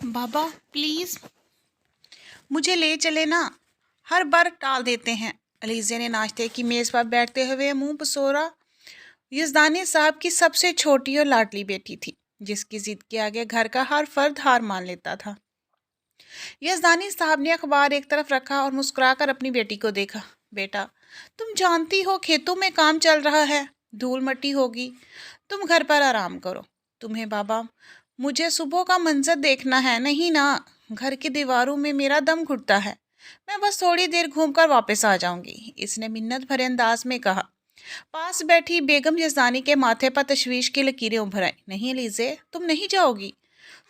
बाबा please मुझे ले चले ना। हर बार टाल देते हैं। अलीज़े ने नाश्ते की मेज़ पर बैठते हुए मुंह पसोरा। यज़दानी साहब की सबसे छोटी और लाडली बेटी थी, जिसकी जिद के आगे घर का हर फर्द हार मान लेता था। यज़दानी साहब ने अखबार एक तरफ रखा और मुस्कुराकर अपनी बेटी को देखा। बेटा, तुम जानती हो खेतों में काम चल रहा है, धूल मट्टी होगी, तुम घर पर आराम करो। तुम्हें बाबा, मुझे सुबह का मंजर देखना है नहीं ना। घर की दीवारों में मेरा दम घुटता है। मैं बस थोड़ी देर घूमकर वापस आ जाऊंगी, इसने मिन्नत भरे अंदाज में कहा। पास बैठी बेगम यज़दानी के माथे पर तशवीश की लकीरें उभर आई। नहीं अलीज़े, तुम नहीं जाओगी।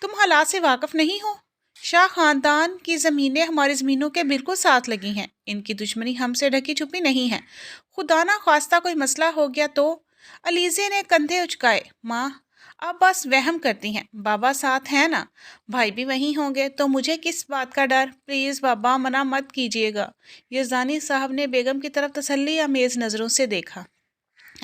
तुम हालात से वाकिफ नहीं हो। शाह खानदान की ज़मीनें हमारी ज़मीनों के बिल्कुल साथ लगी हैं। इनकी दुश्मनी हमसे ढकी छुपी नहीं है। खुदा ना खास्ता कोई मसला हो गया तो। अलीज़े ने कंधे उचकाए। माँ, आप बस वहम करती हैं, बाबा साथ हैं ना, भाई भी वहीं होंगे, तो मुझे किस बात का डर। प्लीज़ बाबा, मना मत कीजिएगा। यज़दानी साहब ने बेगम की तरफ तसल्ली आमेज़ नज़रों से देखा।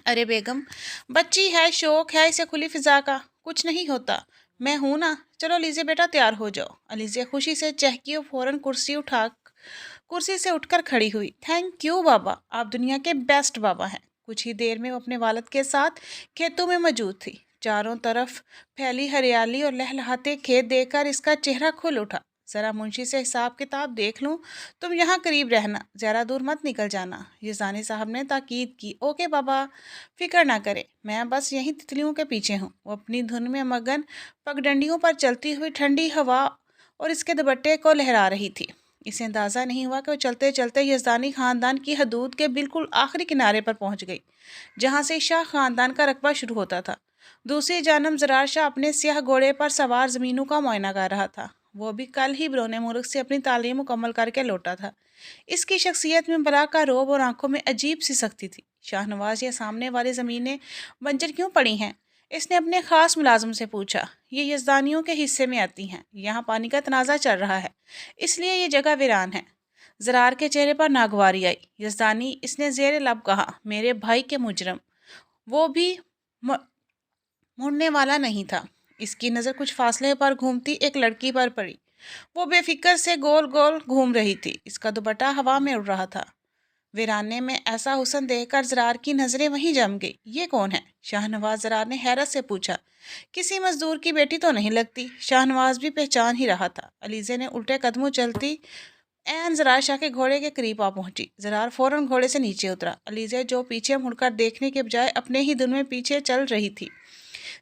अरे बेगम, बच्ची है, शौक है इसे खुली फिजा का, कुछ नहीं होता। मैं हूं ना। चलो लीजिए बेटा, तैयार हो जाओ। अलीजिया खुशी से चहकी और फौरन कुर्सी से उठकर खड़ी हुई। थैंक यू बाबा, आप दुनिया के बेस्ट बाबा हैं। कुछ ही देर में वो अपने वालिद के साथ खेतों में मौजूद थी। चारों तरफ फैली हरियाली और लहलहाते खेत देखकर इसका चेहरा खुल उठा। ज़रा मुंशी से हिसाब किताब देख लूँ। तुम यहाँ करीब रहना, ज़्यादा दूर मत निकल जाना, यज़ानी साहब ने ताकीद की। ओके बाबा, फिक्र ना करें, मैं बस यहीं तितलियों के पीछे हूँ। वो अपनी धुन में मगन पगडंडियों पर चलती हुई ठंडी हवा और इसके दुपट्टे को लहरा रही थी। इसे अंदाज़ा नहीं हुआ कि वो चलते चलते यज़दानी ख़ानदान की हदूद के बिल्कुल आखिरी किनारे पर पहुँच गई, जहाँ से शाह ख़ानदान का रकबा शुरू होता था। दूसरी जानब ज़रार शाह अपने स्याह घोड़े पर सवार ज़मीनों का मुआयना कर रहा था। वो भी कल ही बरोने मुल्क से अपनी तालीम मुकम्मल करके लौटा था। इसकी शख्सियत में बला का रोब और आंखों में अजीब सी सख्ती थी। शाहनवाज, ये सामने वाली ज़मीनें बंजर क्यों पड़ी हैं? इसने अपने ख़ास मुलाजिम से पूछा। ये यज़दानियों के हिस्से में आती हैं, यहाँ पानी का तनाज़ा चल रहा है, इसलिए ये जगह वीरान है। ज़रार के चेहरे पर नागवारी आई। यज़दानी, इसने ज़ेर लब कहा, मेरे भाई के मुजरम। वो भी मुड़ने वाला नहीं था। इसकी नज़र कुछ फासले पर घूमती एक लड़की पर पड़ी। वो बेफिक्र से गोल गोल घूम रही थी। इसका दुपट्टा हवा में उड़ रहा था। वीराने में ऐसा हुस्न देखकर ज़रार की नज़रें वहीं जम गई। ये कौन है? शाहनवाज ज़रार ने हैरत से पूछा। किसी मजदूर की बेटी तो नहीं लगती। शाहनवाज भी पहचान ही रहा था। अलीज़े ने उल्टे कदमों चलती एन ज़रार शाह के घोड़े के करीब आ पहुंची। ज़रार फौरन घोड़े से नीचे उतरा। अलीज़े, जो पीछे मुड़कर देखने के बजाय अपने ही धुन में पीछे चल रही थी,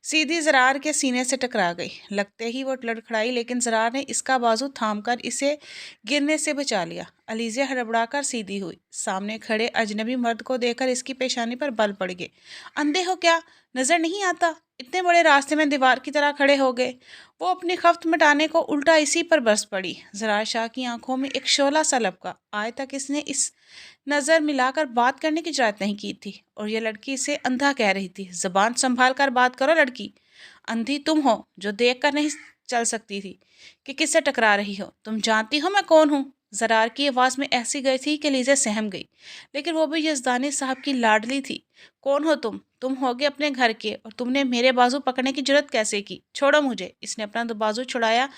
सीधी ज़रार के सीने से टकरा गई। लगते ही वो लड़खड़ाई, लेकिन ज़रार ने इसका बाजू थामकर इसे गिरने से बचा लिया। अलीज़े हड़बड़ाकर सीधी हुई। सामने खड़े अजनबी मर्द को देखकर इसकी पेशानी पर बल पड़ गए। अंधे हो क्या? नज़र नहीं आता? इतने बड़े रास्ते में दीवार की तरह खड़े हो गए। वो अपनी खफ्त मिटाने को उल्टा इसी पर बरस पड़ी। ज़रार शाह की आंखों में एक शोला सा लपका। आज तक इसने इस नज़र मिलाकर बात करने की जरूरत नहीं की थी, और यह लड़की इसे अंधा कह रही थी। ज़बान संभाल कर बात करो लड़की। अंधी तुम हो जो देख कर नहीं चल सकती थी कि किससे टकरा रही हो। तुम जानती हो मैं कौन हूँ? ज़रार की आवाज़ में ऐसी गई थी कि लीज़ा सहम गई, लेकिन वो भी यज़दानी साहब की लाडली थी। कौन हो तुम? तुम होगे अपने घर के, और तुमने मेरे बाजू पकड़ने की जरूरत कैसे की? छोड़ो मुझे। इसने अपना बाजू छुड़ाया।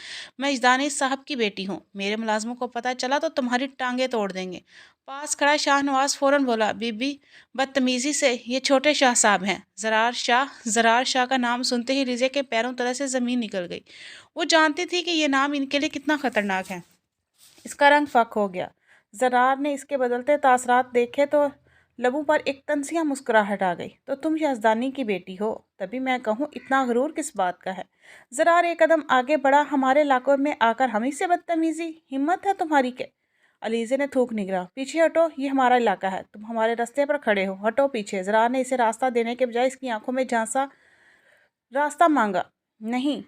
मैं यज़दानी साहब की बेटी हूँ। मेरे मुलाजमों को पता चला तो तुम्हारी टांगें तोड़ देंगे। पास खड़ा शाहनवाज फौरन बोला, बीबी बदतमीजी से, ये छोटे शाह साहब हैं, ज़रार शाह का नाम सुनते ही रिजे के पैरों तले से ज़मीन निकल गई। वो जानती थी कि ये नाम इनके लिए कितना ख़तरनाक है। इसका रंग फ़क हो गया। ज़रार ने इसके बदलते तासरात देखे तो लबों पर एक तनसिया मुस्कुराहट आ गई। तो तुम यज़दानी की बेटी हो? तभी मैं कहूँ, इतना गरूर किस बात का है? ज़रार एक कदम आगे बढ़ा। हमारे इलाकों में आकर हम ही से बदतमीजी? हिम्मत है तुम्हारी के? अलीज़े ने थूक निगला। पीछे हटो, ये हमारा इलाका है, तुम हमारे रास्ते पर खड़े हो, हटो पीछे। ज़रार ने इसे रास्ता देने के बजाय इसकी आंखों में झांसा रास्ता मांगा। नहीं,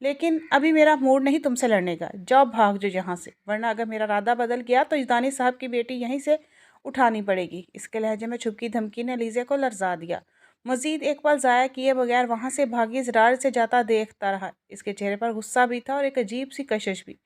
लेकिन अभी मेरा मूड नहीं तुमसे लड़ने का। जाओ, भाग जो यहाँ से, वरना अगर मेरा इरादा बदल गया तो यज़दानी साहब की बेटी यहीं से उठानी पड़ेगी। इसके लहजे में छुपकी धमकी ने अलीज़े को लरजा दिया। मजीद एक पल ज़ाया किए बगैर वहाँ से भागी ज़रार से जाता देखता रहा। इसके चेहरे पर गुस्सा भी था और एक अजीब सी कशिश भी।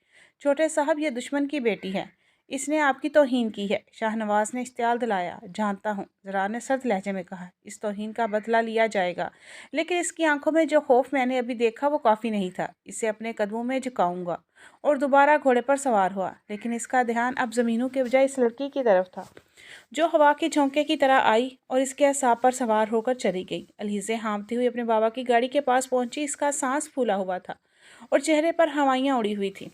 छोटे साहब, ये दुश्मन की बेटी है, اس نے آپ کی توہین کی ہے، شاہ نواز نے اشتعال دلایا۔ جانتا ہوں، زرار نے سرد لہجے میں کہا، اس توہین کا بدلہ لیا جائے گا، لیکن اس کی آنکھوں میں جو خوف میں نے ابھی دیکھا وہ کافی نہیں تھا۔ اسے اپنے قدموں میں جھکاؤں گا اور دوبارہ گھوڑے پر سوار ہوا، لیکن اس کا دھیان اب زمینوں کے بجائے اس لڑکی کی طرف تھا جو ہوا کے جھونکے کی طرح آئی اور اس کے اعصاب پر سوار ہو کر چلی گئی۔ علیزے ہانپتی ہوئی اپنے بابا کی گاڑی کے پاس پہنچی۔ اس کا سانس پھولا ہوا تھا اور چہرے پر ہوائیاں اڑی ہوئی تھیں۔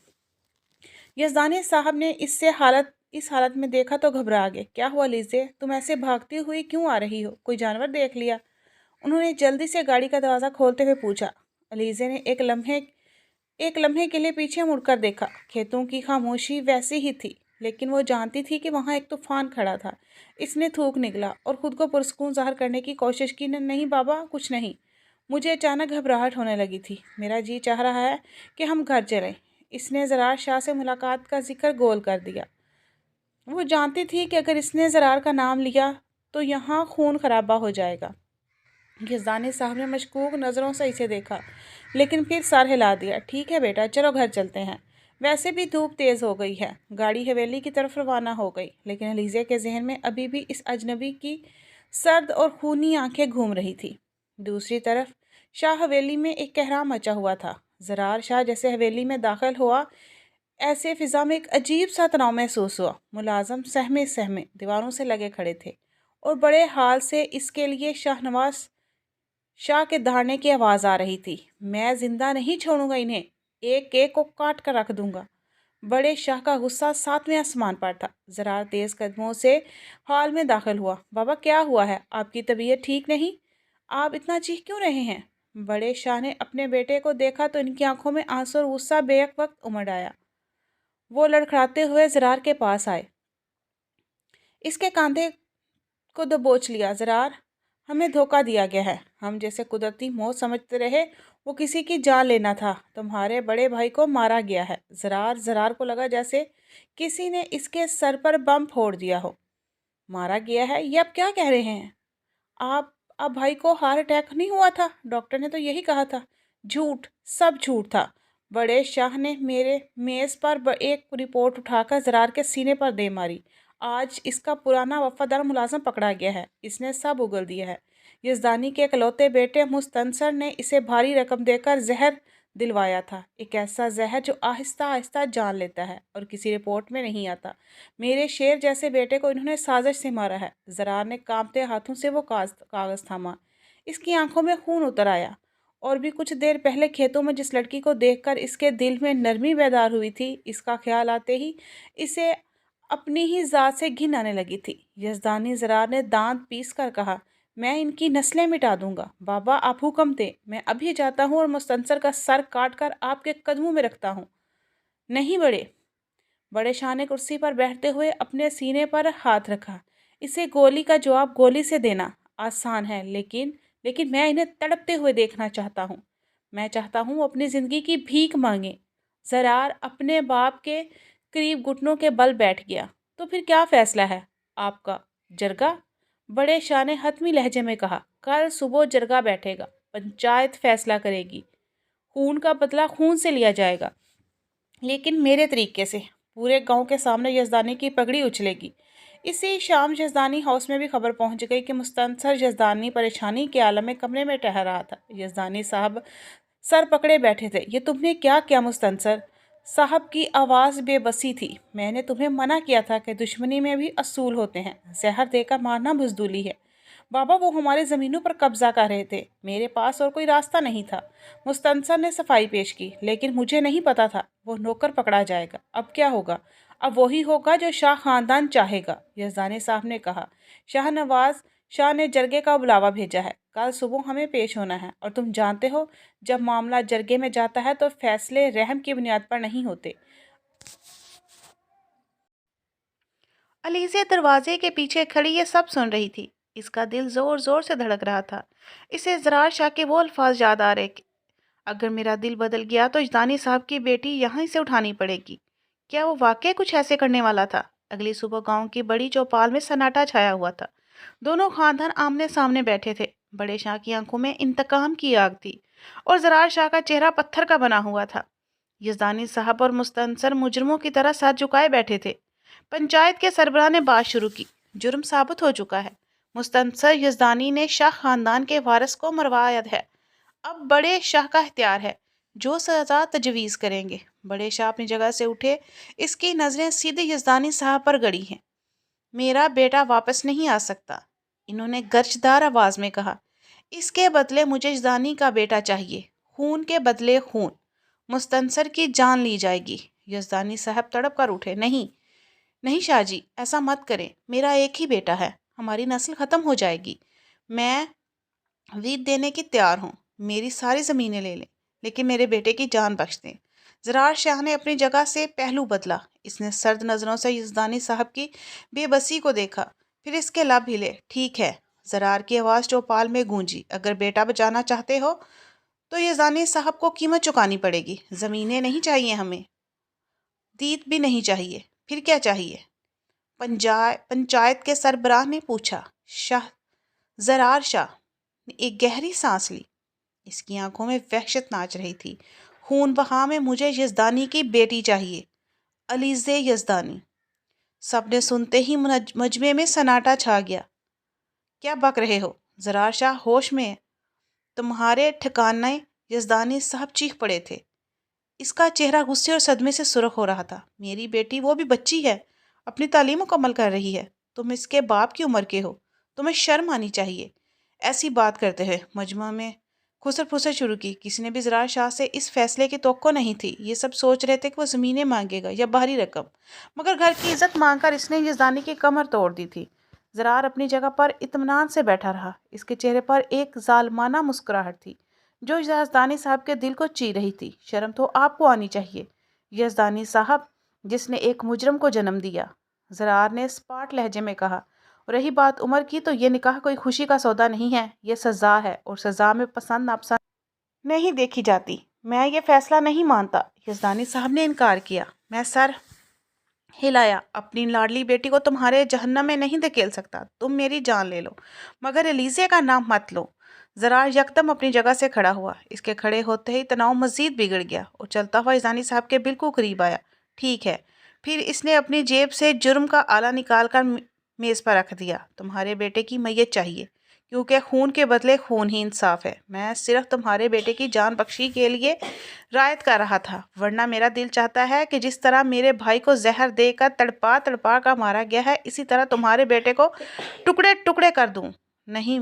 یزدانی صاحب نے اس حالت میں دیکھا تو گھبرا گئے۔ کیا ہوا علیزے؟ تم ایسے بھاگتی ہوئی کیوں آ رہی ہو؟ کوئی جانور دیکھ لیا؟ انہوں نے جلدی سے گاڑی کا دروازہ کھولتے ہوئے پوچھا۔ علیزے نے ایک لمحے کے لیے پیچھے مڑ کر دیکھا۔ کھیتوں کی خاموشی ویسی ہی تھی، لیکن وہ جانتی تھی کہ وہاں ایک طوفان کھڑا تھا۔ اس نے تھوک نگلا اور خود کو پرسکون ظاہر کرنے کی کوشش کی۔ نہیں بابا، کچھ نہیں، مجھے اچانک گھبراہٹ ہونے لگی تھی۔ میرا جی چاہ رہا ہے کہ ہم گھر چلیں۔ اس نے زرار شاہ سے ملاقات کا ذکر گول کر دیا۔ وہ جانتی تھی کہ اگر اس نے زرار کا نام لیا تو یہاں خون خرابہ ہو جائے گا۔ یزدانی صاحب نے مشکوک نظروں سے اسے دیکھا، لیکن پھر سر ہلا دیا۔ ٹھیک ہے بیٹا، چلو گھر چلتے ہیں، ویسے بھی دھوپ تیز ہو گئی ہے۔ گاڑی حویلی کی طرف روانہ ہو گئی، لیکن علیزے کے ذہن میں ابھی بھی اس اجنبی کی سرد اور خونی آنکھیں گھوم رہی تھی۔ دوسری طرف شاہ حویلی میں ایک کہرام مچا ہوا تھا۔ زرار شاہ جیسے حویلی میں داخل ہوا، ایسے فضا میں ایک عجیب سا تناؤ محسوس ہوا۔ ملازم سہمے دیواروں سے لگے کھڑے تھے اور بڑے حال سے اس کے لیے شاہ نواز شاہ کے دھاڑنے کی آواز آ رہی تھی۔ میں زندہ نہیں چھوڑوں گا انہیں، ایک ایک کو کاٹ کر رکھ دوں گا۔ بڑے شاہ کا غصہ ساتویں آسمان پر تھا۔ زرار تیز قدموں سے ہال میں داخل ہوا۔ بابا کیا ہوا ہے؟ آپ کی طبیعت ٹھیک نہیں؟ آپ اتنا چیخ کیوں رہے ہیں؟ بڑے شاہ نے اپنے بیٹے کو دیکھا تو ان کی آنکھوں میں آنسو اور غصہ بیک وقت امڑ آیا۔ وہ لڑکھڑاتے ہوئے زرار کے پاس آئے، اس کے کاندھے کو دبوچ لیا۔ زرار، ہمیں دھوکہ دیا گیا ہے، ہم جیسے قدرتی موت سمجھتے رہے، وہ کسی کی جان لینا تھا۔ تمہارے بڑے بھائی کو مارا گیا ہے۔ زرار کو لگا جیسے کسی نے اس کے سر پر بم پھوڑ دیا ہو۔ مارا گیا ہے؟ یہ آپ کیا کہہ رہے ہیں؟ اب بھائی کو ہارٹ اٹیک نہیں ہوا تھا؟ ڈاکٹر نے تو یہی کہا تھا۔ جھوٹ، سب جھوٹ تھا۔ بڑے شاہ نے میرے میز پر ایک رپورٹ اٹھا کر زرار کے سینے پر دے ماری۔ آج اس کا پرانا وفادار ملازم پکڑا گیا ہے، اس نے سب اگل دیا ہے۔ یزدانی کے اکلوتے بیٹے مستنصر نے اسے بھاری رقم دے کر زہر دلوایا تھا، ایک ایسا زہر جو آہستہ آہستہ جان لیتا ہے اور کسی رپورٹ میں نہیں آتا۔ میرے شیر جیسے بیٹے کو انہوں نے سازش سے مارا ہے۔ زرار نے کانپتے ہاتھوں سے وہ کاغذ تھاما۔ اس کی آنکھوں میں خون اتر آیا، اور بھی کچھ دیر پہلے کھیتوں میں جس لڑکی کو دیکھ کر اس کے دل میں نرمی بیدار ہوئی تھی، اس کا خیال آتے ہی اسے اپنی ہی ذات سے گھن آنے لگی تھی۔ یزدانی زرار نے دانت پیس کر کہا، میں ان کی نسلیں مٹا دوں گا۔ بابا آپ حکم دیں، میں ابھی جاتا ہوں اور مستنصر کا سر کاٹ کر آپ کے قدموں میں رکھتا ہوں۔ نہیں بڑے شاہ نے کرسی پر بیٹھتے ہوئے اپنے سینے پر ہاتھ رکھا۔ اسے گولی کا جواب گولی سے دینا آسان ہے، لیکن میں انہیں تڑپتے ہوئے دیکھنا چاہتا ہوں۔ میں چاہتا ہوں وہ اپنی زندگی کی بھیک مانگیں۔ زرار اپنے باپ کے قریب گھٹنوں کے بل بیٹھ گیا۔ تو پھر کیا فیصلہ ہے آپ کا؟ جرگہ؟ بڑے شاہ نے حتمی لہجے میں کہا، کل صبح جرگہ بیٹھے گا، پنچایت فیصلہ کرے گی، خون کا بدلہ خون سے لیا جائے گا، لیکن میرے طریقے سے۔ پورے گاؤں کے سامنے یزدانی کی پگڑی اچھلے گی۔ اسی شام یزدانی ہاؤس میں بھی خبر پہنچ گئی کہ مستنصر یزدانی پریشانی کے عالم میں کمرے میں ٹہل رہا تھا۔ یزدانی صاحب سر پکڑے بیٹھے تھے۔ یہ تم نے کیا کیا مستنصر؟ صاحب کی آواز بے بسی تھی۔ میں نے تمہیں منع کیا تھا کہ دشمنی میں بھی اصول ہوتے ہیں، زہر دے کر مارنا بزدلی ہے۔ بابا وہ ہمارے زمینوں پر قبضہ کر رہے تھے، میرے پاس اور کوئی راستہ نہیں تھا۔ مستنصر نے صفائی پیش کی، لیکن مجھے نہیں پتا تھا وہ نوکر پکڑا جائے گا۔ اب کیا ہوگا؟ اب وہی ہوگا جو شاہ خاندان چاہے گا، یزدانی صاحب نے کہا۔ شاہ نواز شاہ نے جرگے کا بلاوا بھیجا ہے، کل صبح ہمیں پیش ہونا ہے، اور تم جانتے ہو جب معاملہ جرگے میں جاتا ہے تو فیصلے رحم کی بنیاد پر نہیں ہوتے۔ علیزے دروازے کے پیچھے کھڑی یہ سب سن رہی تھی۔ اس کا دل زور زور سے دھڑک رہا تھا۔ اسے زرار شاہ کے وہ الفاظ یاد آ رہے کہ اگر میرا دل بدل گیا تو یزدانی صاحب کی بیٹی یہیں سے اٹھانی پڑے گی۔ کیا وہ واقعی کچھ ایسے کرنے والا تھا؟ اگلی صبح گاؤں کی بڑی چوپال میں سناٹا چھایا ہوا تھا۔ دونوں خاندان آمنے سامنے بیٹھے تھے۔ بڑے شاہ کی آنکھوں میں انتقام کی آگ تھی اور زرار شاہ کا چہرہ پتھر کا بنا ہوا تھا۔ یزدانی صاحب اور مستنصر مجرموں کی طرح سر جھکائے بیٹھے تھے۔ पंचायत के सरबराह ने बात शुरू की। जुर्म साबित हो चुका है। मुस्तनसर यजदानी ने शाह खानदान के वारिस को मरवाया है। अब बड़े शाह का इख्तियार है, जो सजा तजवीज़ करेंगे। बड़े शाह अपनी जगह से उठे। इसकी नज़रें सीधे यजदानी साहब पर गड़ी हैं। मेरा बेटा वापस नहीं आ सकता, इन्होंने गर्जदार आवाज़ में कहा। इसके बदले मुझे यजदानी का बेटा चाहिए। खून के बदले खून। मुस्तनसर की जान ली जाएगी। यजदानी साहब तड़प कर उठे। नहीं नहीं शाह जी, ऐसा मत करें। मेरा एक ही बेटा है, हमारी नस्ल ख़त्म हो जाएगी। मैं वीद देने की तैयार हूँ। मेरी सारी ज़मीनें ले लें, लेकिन मेरे बेटे की जान बख्श दें। ज़रार शाह ने अपनी जगह से पहलू बदला। इसने सर्द नज़रों से यजदानी साहब की बेबसी को देखा, फिर इसके लब हिले। ठीक है, ज़रार की आवाज़ चौपाल में गूंजी। अगर बेटा बचाना चाहते हो तो यजदानी साहब को कीमत चुकानी पड़ेगी। ज़मीनें नहीं चाहिए हमें, दीद भी नहीं चाहिए। फिर क्या चाहिए? पंचायत के सरबराह ने पूछा। शाह ज़रार शाह ने एक गहरी सांस ली। इसकी आंखों में वहशत नाच रही थी। खून बहा में मुझे यजदानी की बेटी चाहिए, अलीज़े यजदानी। सबने सुनते ही मजमे में सन्नाटा छा गया। क्या बक रहे हो? ज़रार शाह होश में है। तुम्हारे ठिकाने? यजदानी साहब चीख पड़े थे। इसका चेहरा गुस्से और सदमे से सुर्ख हो रहा था। मेरी बेटी, वो भी बच्ची है, अपनी तालीम मुकम्मल कर रही है। तुम इसके बाप की उम्र के हो, तुम्हें शर्म आनी चाहिए। ऐसी बात करते हुए मजमा में खुसर फुसर शुरू की। किसी ने भी ज़रार शाह से इस फैसले की तवक्को नहीं थी। ये सब सोच रहे थे कि वो ज़मीनें मांगेगा या बाहरी रकम, मगर घर की इज्जत मांगकर इसने यजदानी की कमर तोड़ दी थी। ज़रार अपनी जगह पर इत्मीनान से बैठा रहा। इसके चेहरे पर एक जालमाना मुस्कुराहट थी जो यजदानी साहब के दिल को ची रही थी। शर्म तो आपको आनी चाहिए, यजदानी साहब, जिसने एक मुजरम को जन्म दिया। ज़रार ने स्पाट लहजे में कहा। रही बात उम्र की, तो ये निकाह कोई खुशी का सौदा नहीं है, ये सज़ा है, और सज़ा में पसंद नापसंद नहीं देखी जाती। मैं ये फैसला नहीं मानता। यजदानी साहब ने इनकार किया। मैं सर हिलाया। अपनी लाडली बेटी को तुम्हारे जहन्नम में नहीं धकेल सकता। तुम मेरी जान ले लो, मगर एलिज़े का नाम मत लो। ज़रार यकदम अपनी जगह से खड़ा हुआ। इसके खड़े होते ही तनाव मज़ीद बिगड़ गया और चलता हुआ यजदानी साहब के बिल्कुल करीब आया। ठीक है। फिर इसने अपनी जेब से जुर्म का आला निकाल कर मेज़ पर रख दिया। तुम्हारे बेटे की मैयत चाहिए, क्योंकि खून के बदले खून ही इंसाफ है। मैं सिर्फ तुम्हारे बेटे की जान बख्शी के लिए रायत कर रहा था, वरना मेरा दिल चाहता है कि जिस तरह मेरे भाई को जहर देकर तड़पा तड़पा कर मारा गया है, इसी तरह तुम्हारे बेटे को टुकड़े टुकड़े कर दूं। नहीं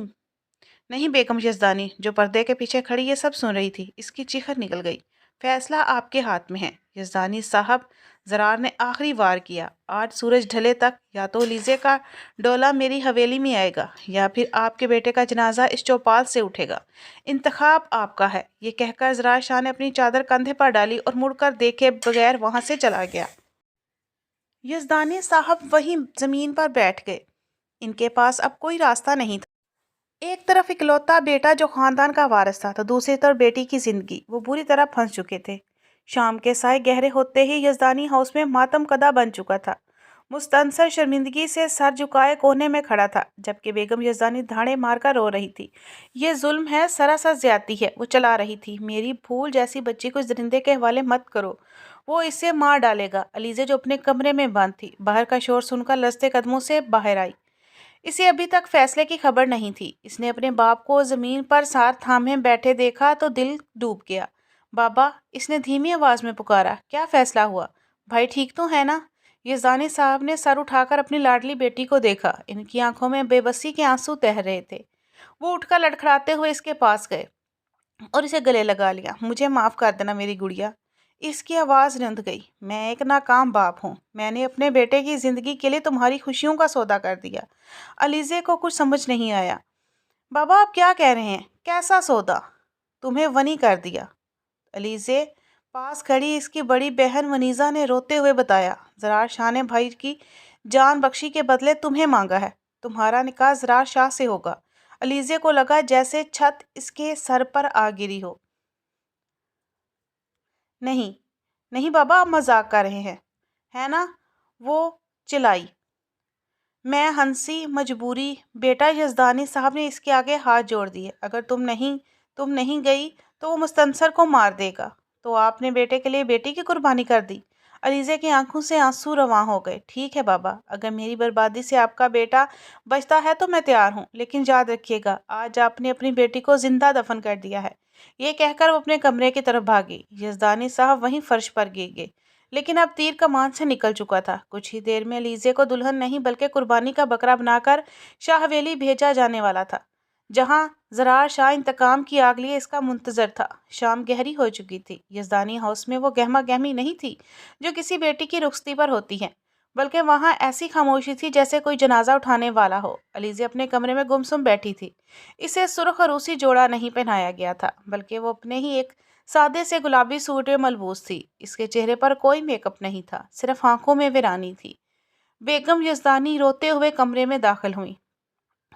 नहीं बेगम यजदानी, जो पर्दे के पीछे खड़ी ये सब सुन रही थी, इसकी चीखर निकल गई। फैसला आपके हाथ में है यजदानी साहब। ज़रार ने आखिरी वार किया। आज सूरज ढले तक या तो लीजे का डोला मेरी हवेली में आएगा, या फिर आपके बेटे का जनाजा इस चौपाल से उठेगा। इंतखाब आपका है। ये कहकर ज़रार शाह ने अपनी चादर कंधे पर डाली और मुड़कर देखे बगैर वहां से चला गया। यजदानी साहब वहीं ज़मीन पर बैठ गए। इनके पास अब कोई रास्ता नहीं था। एक तरफ इकलौता बेटा जो खानदान का वारिस था, तो दूसरी तरफ बेटी की जिंदगी। वो बुरी तरह फंस चुके थे। शाम के साए गहरे होते ही यजदानी हाउस में मातम कदा बन चुका था। मुस्तनसर शर्मिंदगी से सर झुकाए कोने में खड़ा था, जबकि बेगम यजदानी धाड़े मारकर रो रही थी। ये जुल्म है, सरासर ज्यादती है। वो चला रही थी। मेरी फूल जैसी बच्ची को जिंदे के हवाले मत करो, वो इसे मार डालेगा। अलीज़े जो अपने कमरे में बंद थी, बाहर का शोर सुनकर लसते कदमों से बाहर आई। इसे अभी तक फैसले की खबर नहीं थी। इसने अपने बाप को ज़मीन पर सार थामे बैठे देखा तो दिल डूब गया। बाबा, इसने धीमी आवाज़ में पुकारा। क्या फैसला हुआ? भाई ठीक तो है ना? यजदानी साहब ने सर उठाकर अपनी लाडली बेटी को देखा। इनकी आंखों में बेबसी के आंसू तह रहे थे। वो उठकर लड़खड़ाते हुए इसके पास गए और इसे गले लगा लिया। मुझे माफ़ कर देना मेरी गुड़िया। इसकी आवाज़ रंध गई। मैं एक नाकाम बाप हूँ। मैंने अपने बेटे की ज़िंदगी के लिए तुम्हारी खुशियों का सौदा कर दिया। अलीज़े को कुछ समझ नहीं आया। बाबा, आप क्या कह रहे हैं? कैसा सौदा? तुम्हें वनी कर दिया। अलीज़े पास खड़ी इसकी बड़ी बहन वनीज़ा ने रोते हुए बताया। ज़रार शाह ने भाई की जान बख्शी के बदले तुम्हें मांगा है। तुम्हारा निकाह ज़रार शाह से होगा। अलीज़े को लगा जैसे छत इसके सर पर आ गिरी हो। नहीं नहीं बाबा, आप मजाक कर रहे हैं, है ना? वो चिल्लाई। मैं हंसी। मजबूरी बेटा। यजदानी साहब ने इसके आगे हाथ जोड़ दिए। अगर तुम नहीं गई तो वो मुस्तनसर को मार देगा। तो आपने बेटे के लिए बेटी की कुर्बानी कर दी। अलीज़े की आंखों से आंसू रवां हो गए। ठीक है बाबा, अगर मेरी बर्बादी से आपका बेटा बचता है तो मैं तैयार हूँ, लेकिन याद रखिएगा आज आपने अपनी बेटी को जिंदा दफन कर दिया है। ये कहकर वो अपने कमरे की तरफ भागी। यजदानी साहब वहीं फर्श पर गिर गए, लेकिन अब तीर कमान से निकल चुका था। कुछ ही देर में अलीज़े को दुल्हन नहीं बल्कि कुर्बानी का बकरा बनाकर शाह हवेली भेजा जाने वाला था, जहां ज़रार शाह इंतकाम की आग लिए इसका मुंतजर था। शाम गहरी हो चुकी थी। यजदानी हाउस में वो गहमा गहमी नहीं थी जो किसी बेटी की रुखसती पर होती है, बल्कि वहां ऐसी खामोशी थी जैसे कोई जनाजा उठाने वाला हो। अलीज़े अपने कमरे में गुमसुम बैठी थी। इसे सुर्ख रूसी जोड़ा नहीं पहनाया गया था, बल्कि वो अपने ही एक सादे से गुलाबी सूट में मलबूस थी। इसके चेहरे पर कोई मेकअप नहीं था, सिर्फ आंखों में वीरानी थी। बेगम यजदानी रोते हुए कमरे में दाखिल हुई।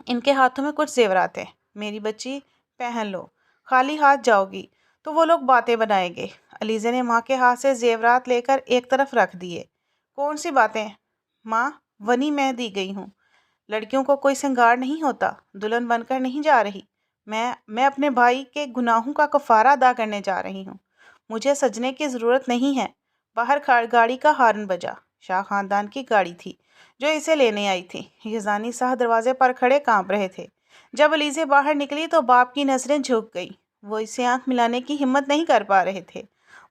इनके हाथों में कुछ जेवरात हैं। मेरी बच्ची, पहन लो, खाली हाथ जाओगी तो वो लोग बातें बनाएंगे। अलीज़े ने माँ के हाथ से जेवरात लेकर एक तरफ रख दिए। कौन सी बातें माँ? वनी मैं दी गई हूँ। लड़कियों को कोई श्रृंगार नहीं होता, दुल्हन बनकर नहीं जा रही। मैं अपने भाई के गुनाहों का कफारा अदा करने जा रही हूँ। मुझे सजने की ज़रूरत नहीं है। बाहर गाड़ी का हॉर्न बजा। शाह खानदान की गाड़ी थी जो इसे लेने आई थी। यजानी साहब दरवाजे पर खड़े कांप रहे थे। जब अलीज़े बाहर निकली तो बाप की नज़रें झुक गई। वो इसे आंख मिलाने की हिम्मत नहीं कर पा रहे थे।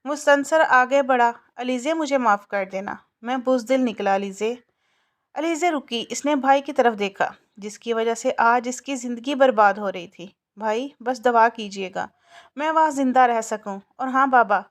मुस्तंसर आगे बढ़ा। अलीज़े, मुझे माफ़ कर देना, मैं बुज़दिल निकला। अलीज़े रुकी। इसने भाई की तरफ देखा, जिसकी वजह से आज इसकी ज़िंदगी बर्बाद हो रही थी। भाई, बस दुआ कीजिएगा मैं वहाँ ज़िंदा रह सकूं। और हाँ बाबा,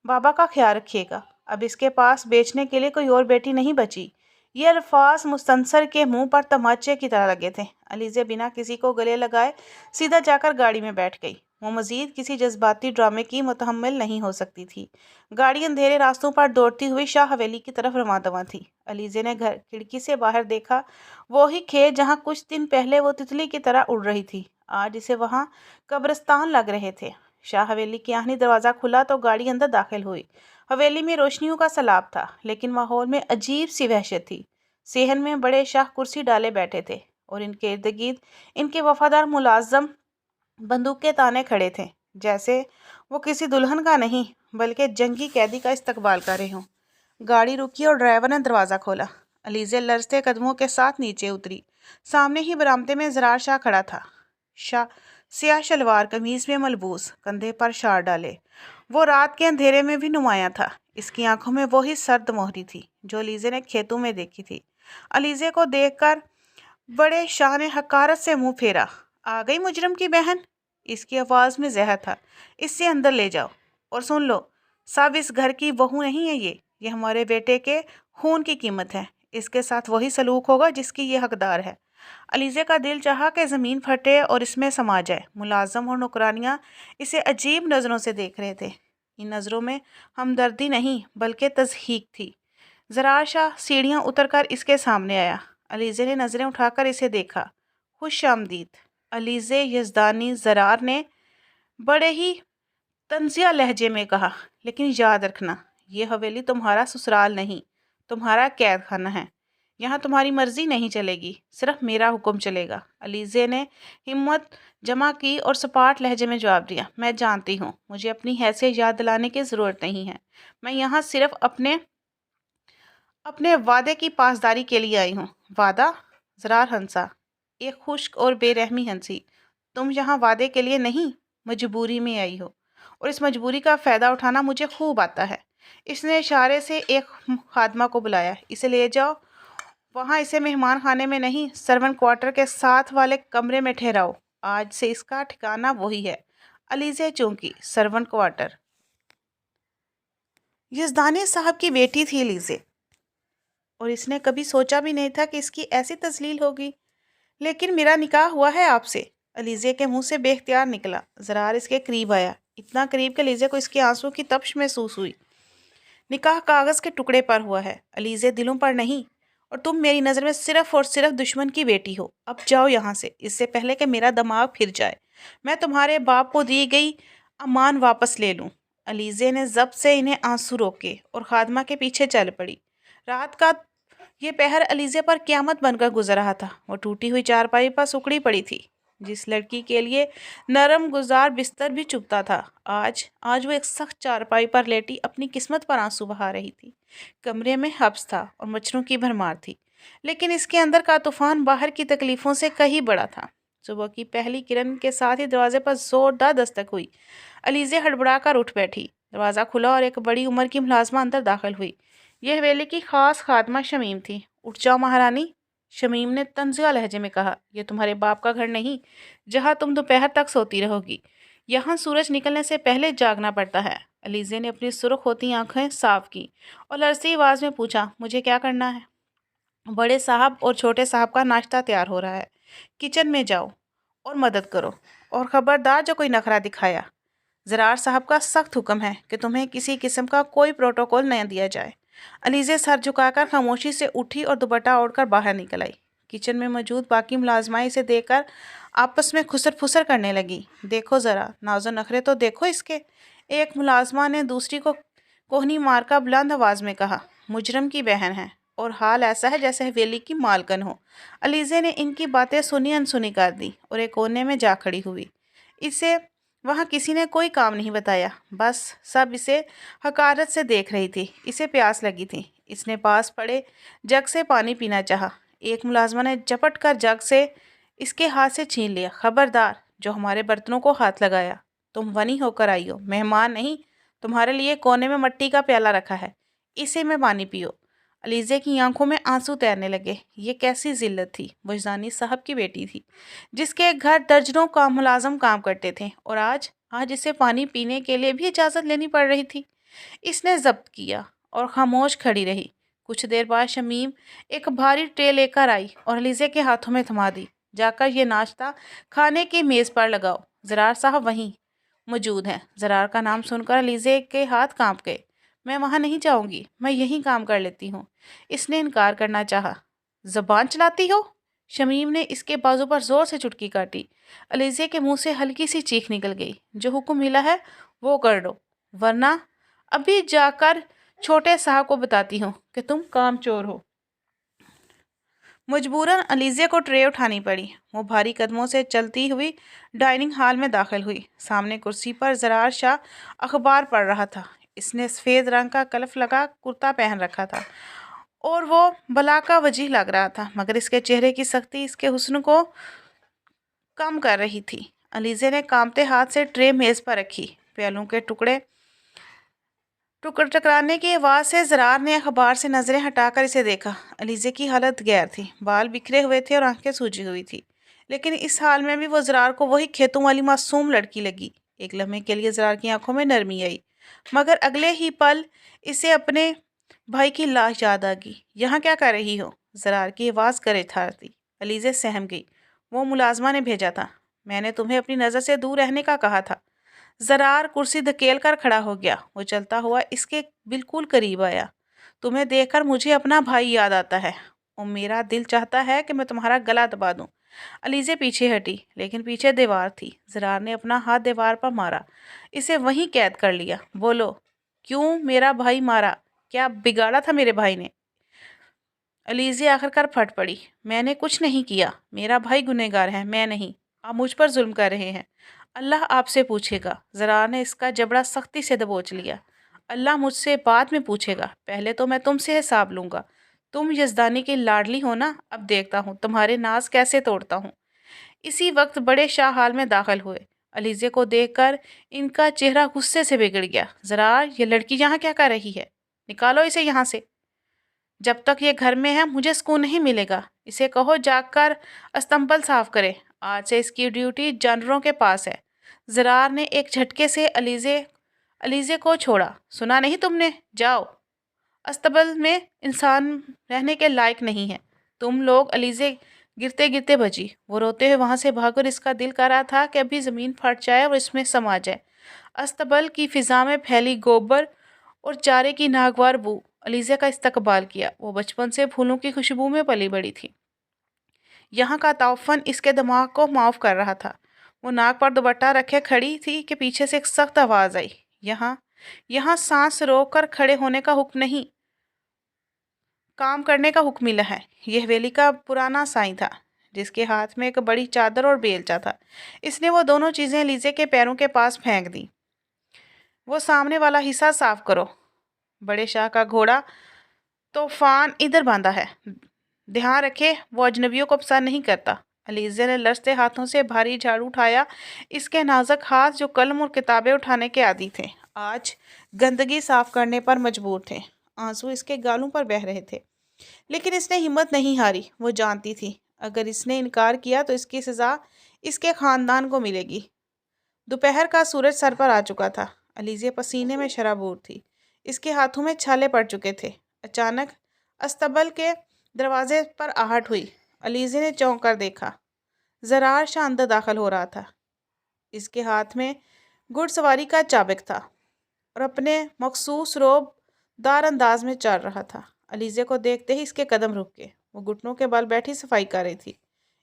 बाबा का ख्याल रखिएगा। अब इसके पास बेचने के लिए कोई और बेटी नहीं बची। ये अल्फाज मुस्तंसर के मुंह पर तमाचे की तरह लगे थे। अलीज़े बिना किसी को गले लगाए सीधा जाकर गाड़ी में बैठ गई। वो मज़ीद किसी जज्बाती ड्रामे की मुतहम्मिल नहीं हो सकती थी। गाड़ी अंधेरे रास्तों पर दौड़ती हुई शाह हवेली की तरफ रवां थी। अलीज़े ने घर खिड़की से बाहर देखा। वो ही खेत जहाँ कुछ दिन पहले वो तितली की तरह उड़ रही थी, आज इसे वहाँ कब्रिस्तान लग रहे थे। शाह हवेली की आखिरी दरवाज़ा खुला तो गाड़ी अंदर दाखिल हुई। हवेली में रोशनियों का सैलाब था, लेकिन माहौल में अजीब सी वहशत थी। सेहन में बड़े शाह कुर्सी डाले बैठे थे और इनके इर्द गिर्द इनके वफादार मुलाजम बंदूक के ताने खड़े थे, जैसे वो किसी दुल्हन का नहीं बल्कि जंगी कैदी का इस्तकबाल कर रहे हों। गाड़ी रुकी और ड्राइवर ने दरवाज़ा खोला। अलीज़े लरजते कदमों के साथ नीचे उतरी। सामने ही बरामदे में ज़रार शाह खड़ा था। शाह स्याह शलवार कमीज़ में मलबूस, कंधे पर शार डाले। वो रात के अंधेरे में भी नुमाया था। इसकी आंखों में वही सर्द मोहरी थी जो अलीज़े ने खेतों में देखी थी। अलीज़े को देखकर बड़े शाह ने हकारत से मुंह फेरा। आ गई मुजरम की बहन। इसकी आवाज़ में जहर था। इससे अंदर ले जाओ। और सुन लो, सब इस घर की बहू नहीं है। ये हमारे बेटे के खून की कीमत है। इसके साथ वही सलूक होगा जिसकी ये हकदार है। अलीज़े का दिल चाहा कि ज़मीन फटे और इसमें समा जाए। मुलाजम और नौकरानियाँ इसे अजीब नज़रों से देख रहे थे। इन नज़रों में हमदर्दी नहीं बल्कि तज़हीक थी। ज़रार शाह सीढ़ियाँ उतरकर इसके सामने आया। अलीज़े ने नज़रें उठाकर इसे देखा। खुश आमदीद अलीज़े यज़दानी, ज़रार ने बड़े ही तंजिया लहजे में कहा। लेकिन याद रखना, ये हवेली तुम्हारा ससुराल नहीं, तुम्हारा कैद खाना है। यहाँ तुम्हारी मर्जी नहीं चलेगी, सिर्फ मेरा हुक्म चलेगा। अलीज़े ने हिम्मत जमा की और सपाट लहजे में जवाब दिया, मैं जानती हूँ, मुझे अपनी हैसियत याद दिलाने की ज़रूरत नहीं है। मैं यहाँ सिर्फ अपने वादे की पासदारी के लिए आई हूँ। वादा? ज़रार हंसा, एक खुश्क और बेरहमी हंसी। तुम यहाँ वादे के लिए नहीं, मजबूरी में आई हो, और इस मजबूरी का फ़ायदा उठाना मुझे खूब आता है। इसने इशारे से एक खादमा को बुलाया। इसे ले जाओ वहाँ, इसे मेहमान खाने में नहीं, सर्वेंट क्वार्टर के साथ वाले कमरे में ठहराओ। आज से इसका ठिकाना वही है। अलीज़े चौंकी। Servant quarter? यज़दानी साहब की बेटी थी अलीज़े, और इसने कभी सोचा भी नहीं था कि इसकी ऐसी तस्लील होगी। लेकिन मेरा निकाह हुआ है आपसे, अलीज़े के मुंह से बेख्तियार निकला। ज़रार इसके करीब आया, इतना करीब कि अलीज़े को इसके आंसू की तप्श महसूस हुई। निकाह कागज़ के टुकड़े पर हुआ है अलीज़े, दिलों पर नहीं। और तुम मेरी नज़र में सिर्फ और सिर्फ दुश्मन की बेटी हो। अब जाओ यहाँ से, इससे पहले कि मेरा दिमाग फिर जाए, मैं तुम्हारे बाप को दी गई अमान वापस ले लूँ। अलीज़े ने ज़ब्त से इन्हें आंसू रोके और खादमा के पीछे चल पड़ी। रात का ये पहर अलीज़े पर क़यामत बनकर गुजर रहा था। वो टूटी हुई चारपाई पर सुकड़ी पड़ी थी, جس لڑکی کے لیے نرم گزار بستر بھی چبھتا تھا، آج وہ ایک سخت چارپائی پر لیٹی اپنی قسمت پر آنسو بہا رہی تھی۔ کمرے میں حبس تھا اور مچھروں کی بھرمار تھی، لیکن اس کے اندر کا طوفان باہر کی تکلیفوں سے کہیں بڑا تھا۔ صبح کی پہلی کرن کے ساتھ ہی دروازے پر زوردار دستک ہوئی۔ علیزے ہڑبڑا کر اٹھ بیٹھی۔ دروازہ کھلا اور ایک بڑی عمر کی ملازمہ اندر داخل ہوئی۔ یہ حویلی کی خاص خادمہ شمیم تھی۔ اٹھ جاؤ مہارانی، شمیم نے طنزیہ لہجے میں کہا۔ یہ تمہارے باپ کا گھر نہیں جہاں تم دوپہر تک سوتی رہو گی، یہاں سورج نکلنے سے پہلے جاگنا پڑتا ہے۔ علیزے نے اپنی سرخ ہوتی آنکھیں صاف کی اور لرزتی آواز میں پوچھا، مجھے کیا کرنا ہے؟ بڑے صاحب اور چھوٹے صاحب کا ناشتہ تیار ہو رہا ہے، کچن میں جاؤ اور مدد کرو، اور خبردار جو کوئی نخرہ دکھایا، زرار صاحب کا سخت حکم ہے کہ تمہیں کسی قسم کا کوئی پروٹوکول نہ دیا جائے۔ علیزے سر جھکا کر خاموشی سے اٹھی اور دوپٹہ اوڑھ کر باہر نکل آئی۔ کچن میں موجود باقی ملازمائیں اسے دیکھ کر آپس میں خسر پھسر کرنے لگی۔ دیکھو ذرا، ناز و نخرے تو دیکھو اس کے، ایک ملازمہ نے دوسری کو کوہنی مار کر بلند آواز میں کہا۔ مجرم کی بہن ہے اور حال ایسا ہے جیسے حویلی کی مالکن ہو۔ علیزے نے ان کی باتیں سنی انسنی کر دی اور ایک کونے میں جا کھڑی ہوئی۔ اسے وہاں کسی نے کوئی کام نہیں بتایا، بس سب اسے حقارت سے دیکھ رہی تھی۔ اسے پیاس لگی تھی، اس نے پاس پڑے جگ سے پانی پینا چاہا۔ ایک ملازمہ نے جپٹ کر جگ سے اس کے ہاتھ سے چھین لیا۔ خبردار، جو ہمارے برتنوں کو ہاتھ لگایا، تم ونی ہو کر آئی ہو، مہمان نہیں۔ تمہارے لیے کونے میں مٹی کا پیالہ رکھا ہے، اسے میں پانی پیو۔ علیزے کی آنکھوں میں آنسو تیرنے لگے۔ یہ کیسی ذلت تھی، وجدانی صاحب کی بیٹی تھی جس کے گھر درجنوں کا ملازم کام کرتے تھے، اور آج اسے پانی پینے کے لیے بھی اجازت لینی پڑ رہی تھی۔ اس نے ضبط کیا اور خاموش کھڑی رہی۔ کچھ دیر بعد شمیم ایک بھاری ٹرے لے کر آئی اور علیزے کے ہاتھوں میں تھما دی۔ جا کر یہ ناشتہ کھانے کی میز پر لگاؤ، زرار صاحب وہیں موجود ہیں۔ زرار کا نام سن کر علیزے کے ہاتھ کانپ گئے۔ میں وہاں نہیں جاؤں گی، میں یہیں کام کر لیتی ہوں۔ اس نے انکار کرنا چاہا۔ زبان چلاتی ہو؟ شمیم نے اس کے بازو پر زور سے چٹکی کاٹی۔ علیزے کے منہ سے ہلکی سی چیخ نکل گئی۔ جو حکم ملا ہے وہ کر دو، ورنہ ابھی جا کر چھوٹے صاحب کو بتاتی ہوں کہ تم کام چور ہو۔ مجبوراً علیزے کو ٹرے اٹھانی پڑی۔ وہ بھاری قدموں سے چلتی ہوئی ڈائننگ ہال میں داخل ہوئی۔ سامنے کرسی پر زرار شاہ اخبار پڑھ رہا تھا۔ اس نے سفید رنگ کا کلف لگا کرتا پہن رکھا تھا اور وہ بلاکا وجیح لگ رہا تھا، مگر اس کے چہرے کی سختی اس کے حسن کو کم کر رہی تھی۔ علیزے نے کانپتے ہاتھ سے ٹرے میز پر رکھی۔ پیالوں کے ٹکڑے ٹکرانے کی آواز سے زرار نے اخبار سے نظریں ہٹا کر اسے دیکھا۔ علیزے کی حالت غیر تھی، بال بکھرے ہوئے تھے اور آنکھیں سوجی ہوئی تھی، لیکن اس حال میں بھی وہ زرار کو وہی کھیتوں والی معصوم لڑکی لگی۔ ایک لمحے کے لیے زرار کی آنکھوں میں نرمی آئی، مگر اگلے ہی پل اسے اپنے بھائی کی لاش یاد آ گئی۔ یہاں کیا کر رہی ہو؟ زرار کی آواز گرے تھار تھی۔ علیزے سہم گئی۔ وہ ملازمہ نے بھیجا تھا، میں نے تمہیں اپنی نظر سے دور رہنے کا کہا تھا۔ زرار کرسی دھکیل کر کھڑا ہو گیا۔ وہ چلتا ہوا اس کے بالکل قریب آیا۔ تمہیں دیکھ کر مجھے اپنا بھائی یاد آتا ہے اور میرا دل چاہتا ہے کہ میں تمہارا گلا دبا دوں۔ علیزے پیچھے ہٹی، لیکن پیچھے دیوار تھی۔ زرار نے اپنا ہاتھ دیوار پر مارا، اسے وہیں قید کر لیا۔ بولو، کیوں میرا بھائی مارا؟ کیا بگاڑا تھا میرے بھائی نے؟ علیزے آخر کر پھٹ پڑی۔ میں نے کچھ نہیں کیا، میرا بھائی گنہگار ہے، میں نہیں۔ آپ مجھ پر ظلم کر رہے ہیں، اللہ آپ سے پوچھے گا۔ زرار نے اس کا جبڑا سختی سے دبوچ لیا۔ اللہ مجھ سے بعد میں پوچھے گا، پہلے تو میں تم سے حساب لوں گا۔ تم یزدانی کی لاڈلی ہو نا، اب دیکھتا ہوں تمہارے ناز کیسے توڑتا ہوں۔ اسی وقت بڑے شاہ حال میں داخل ہوئے۔ علیزے کو دیکھ کر ان کا چہرہ غصے سے بگڑ گیا۔ زرار، یہ لڑکی یہاں کیا کر رہی ہے؟ نکالو اسے یہاں سے۔ جب تک یہ گھر میں ہے مجھے سکون نہیں ملے گا۔ اسے کہو جا کر استنبل صاف کرے، آج سے اس کی ڈیوٹی جانوروں کے پاس ہے۔ زرار نے ایک جھٹکے سے علیزے کو چھوڑا۔ سنا نہیں تم نے؟ جاؤ، استنبل میں انسان رہنے کے لائق نہیں ہے تم لوگ۔ علیزے گرتے گرتے بچی۔ وہ روتے ہوئے وہاں سے بھاگ کر اس کا دل کر رہا تھا کہ ابھی زمین پھٹ جائے اور اس میں سما جائے۔ استنبل کی فضا میں پھیلی گوبر اور چارے کی ناگوار بو علیزے کا استقبال کیا۔ وہ بچپن سے پھولوں کی خوشبو میں پلی بڑی تھی۔ یہاں کا تعفن اس کے دماغ کو معاف کر رہا تھا۔ وہ ناک پر دوپٹہ رکھے کھڑی تھی کہ پیچھے سے ایک سخت آواز آئی۔ یہاں سانس روک کر کھڑے ہونے کا حکم نہیں، کام کرنے کا حکم ملا ہے۔ یہ حویلی کا پرانا سائیں تھا जिस के हाथ में एक बड़ी चादर और बेलचा था। इसने वो दोनों चीज़ें अलीज़े के पैरों के पास फेंक दी। वो सामने वाला हिस्सा साफ करो। बड़े शाह का घोड़ा तूफान इधर बांधा है। ध्यान रखे, वो अजनबियों को पसंद नहीं करता। अलीज़े ने लरजते हाथों से भारी झाड़ू उठाया। इसके नाजुक हाथ जो कलम और किताबें उठाने के आदी थे, आज गंदगी साफ करने पर मजबूर थे। आंसू इसके गालों पर बह रहे थे, लेकिन इसने हिम्मत नहीं हारी। वो जानती थी, अगर इसने इनकार किया तो इसकी सज़ा इसके ख़ानदान को मिलेगी। दोपहर का सूरज सर पर आ चुका था। अलीज़े पसीने में शराबूर थी। इसके हाथों में छाले पड़ चुके थे। अचानक अस्तबल के दरवाजे पर आहट हुई। अलीज़े ने चौंक कर देखा। ज़रार शाह अंदर दाखिल हो रहा था। इसके हाथ में घुड़सवारी का चाबुक था और अपने मखसूस रोबदार अंदाज में चल रहा था। अलीज़े को देखते ही इसके कदम रुक गए। वो घुटनों के बल बैठी सफाई कर रही थी।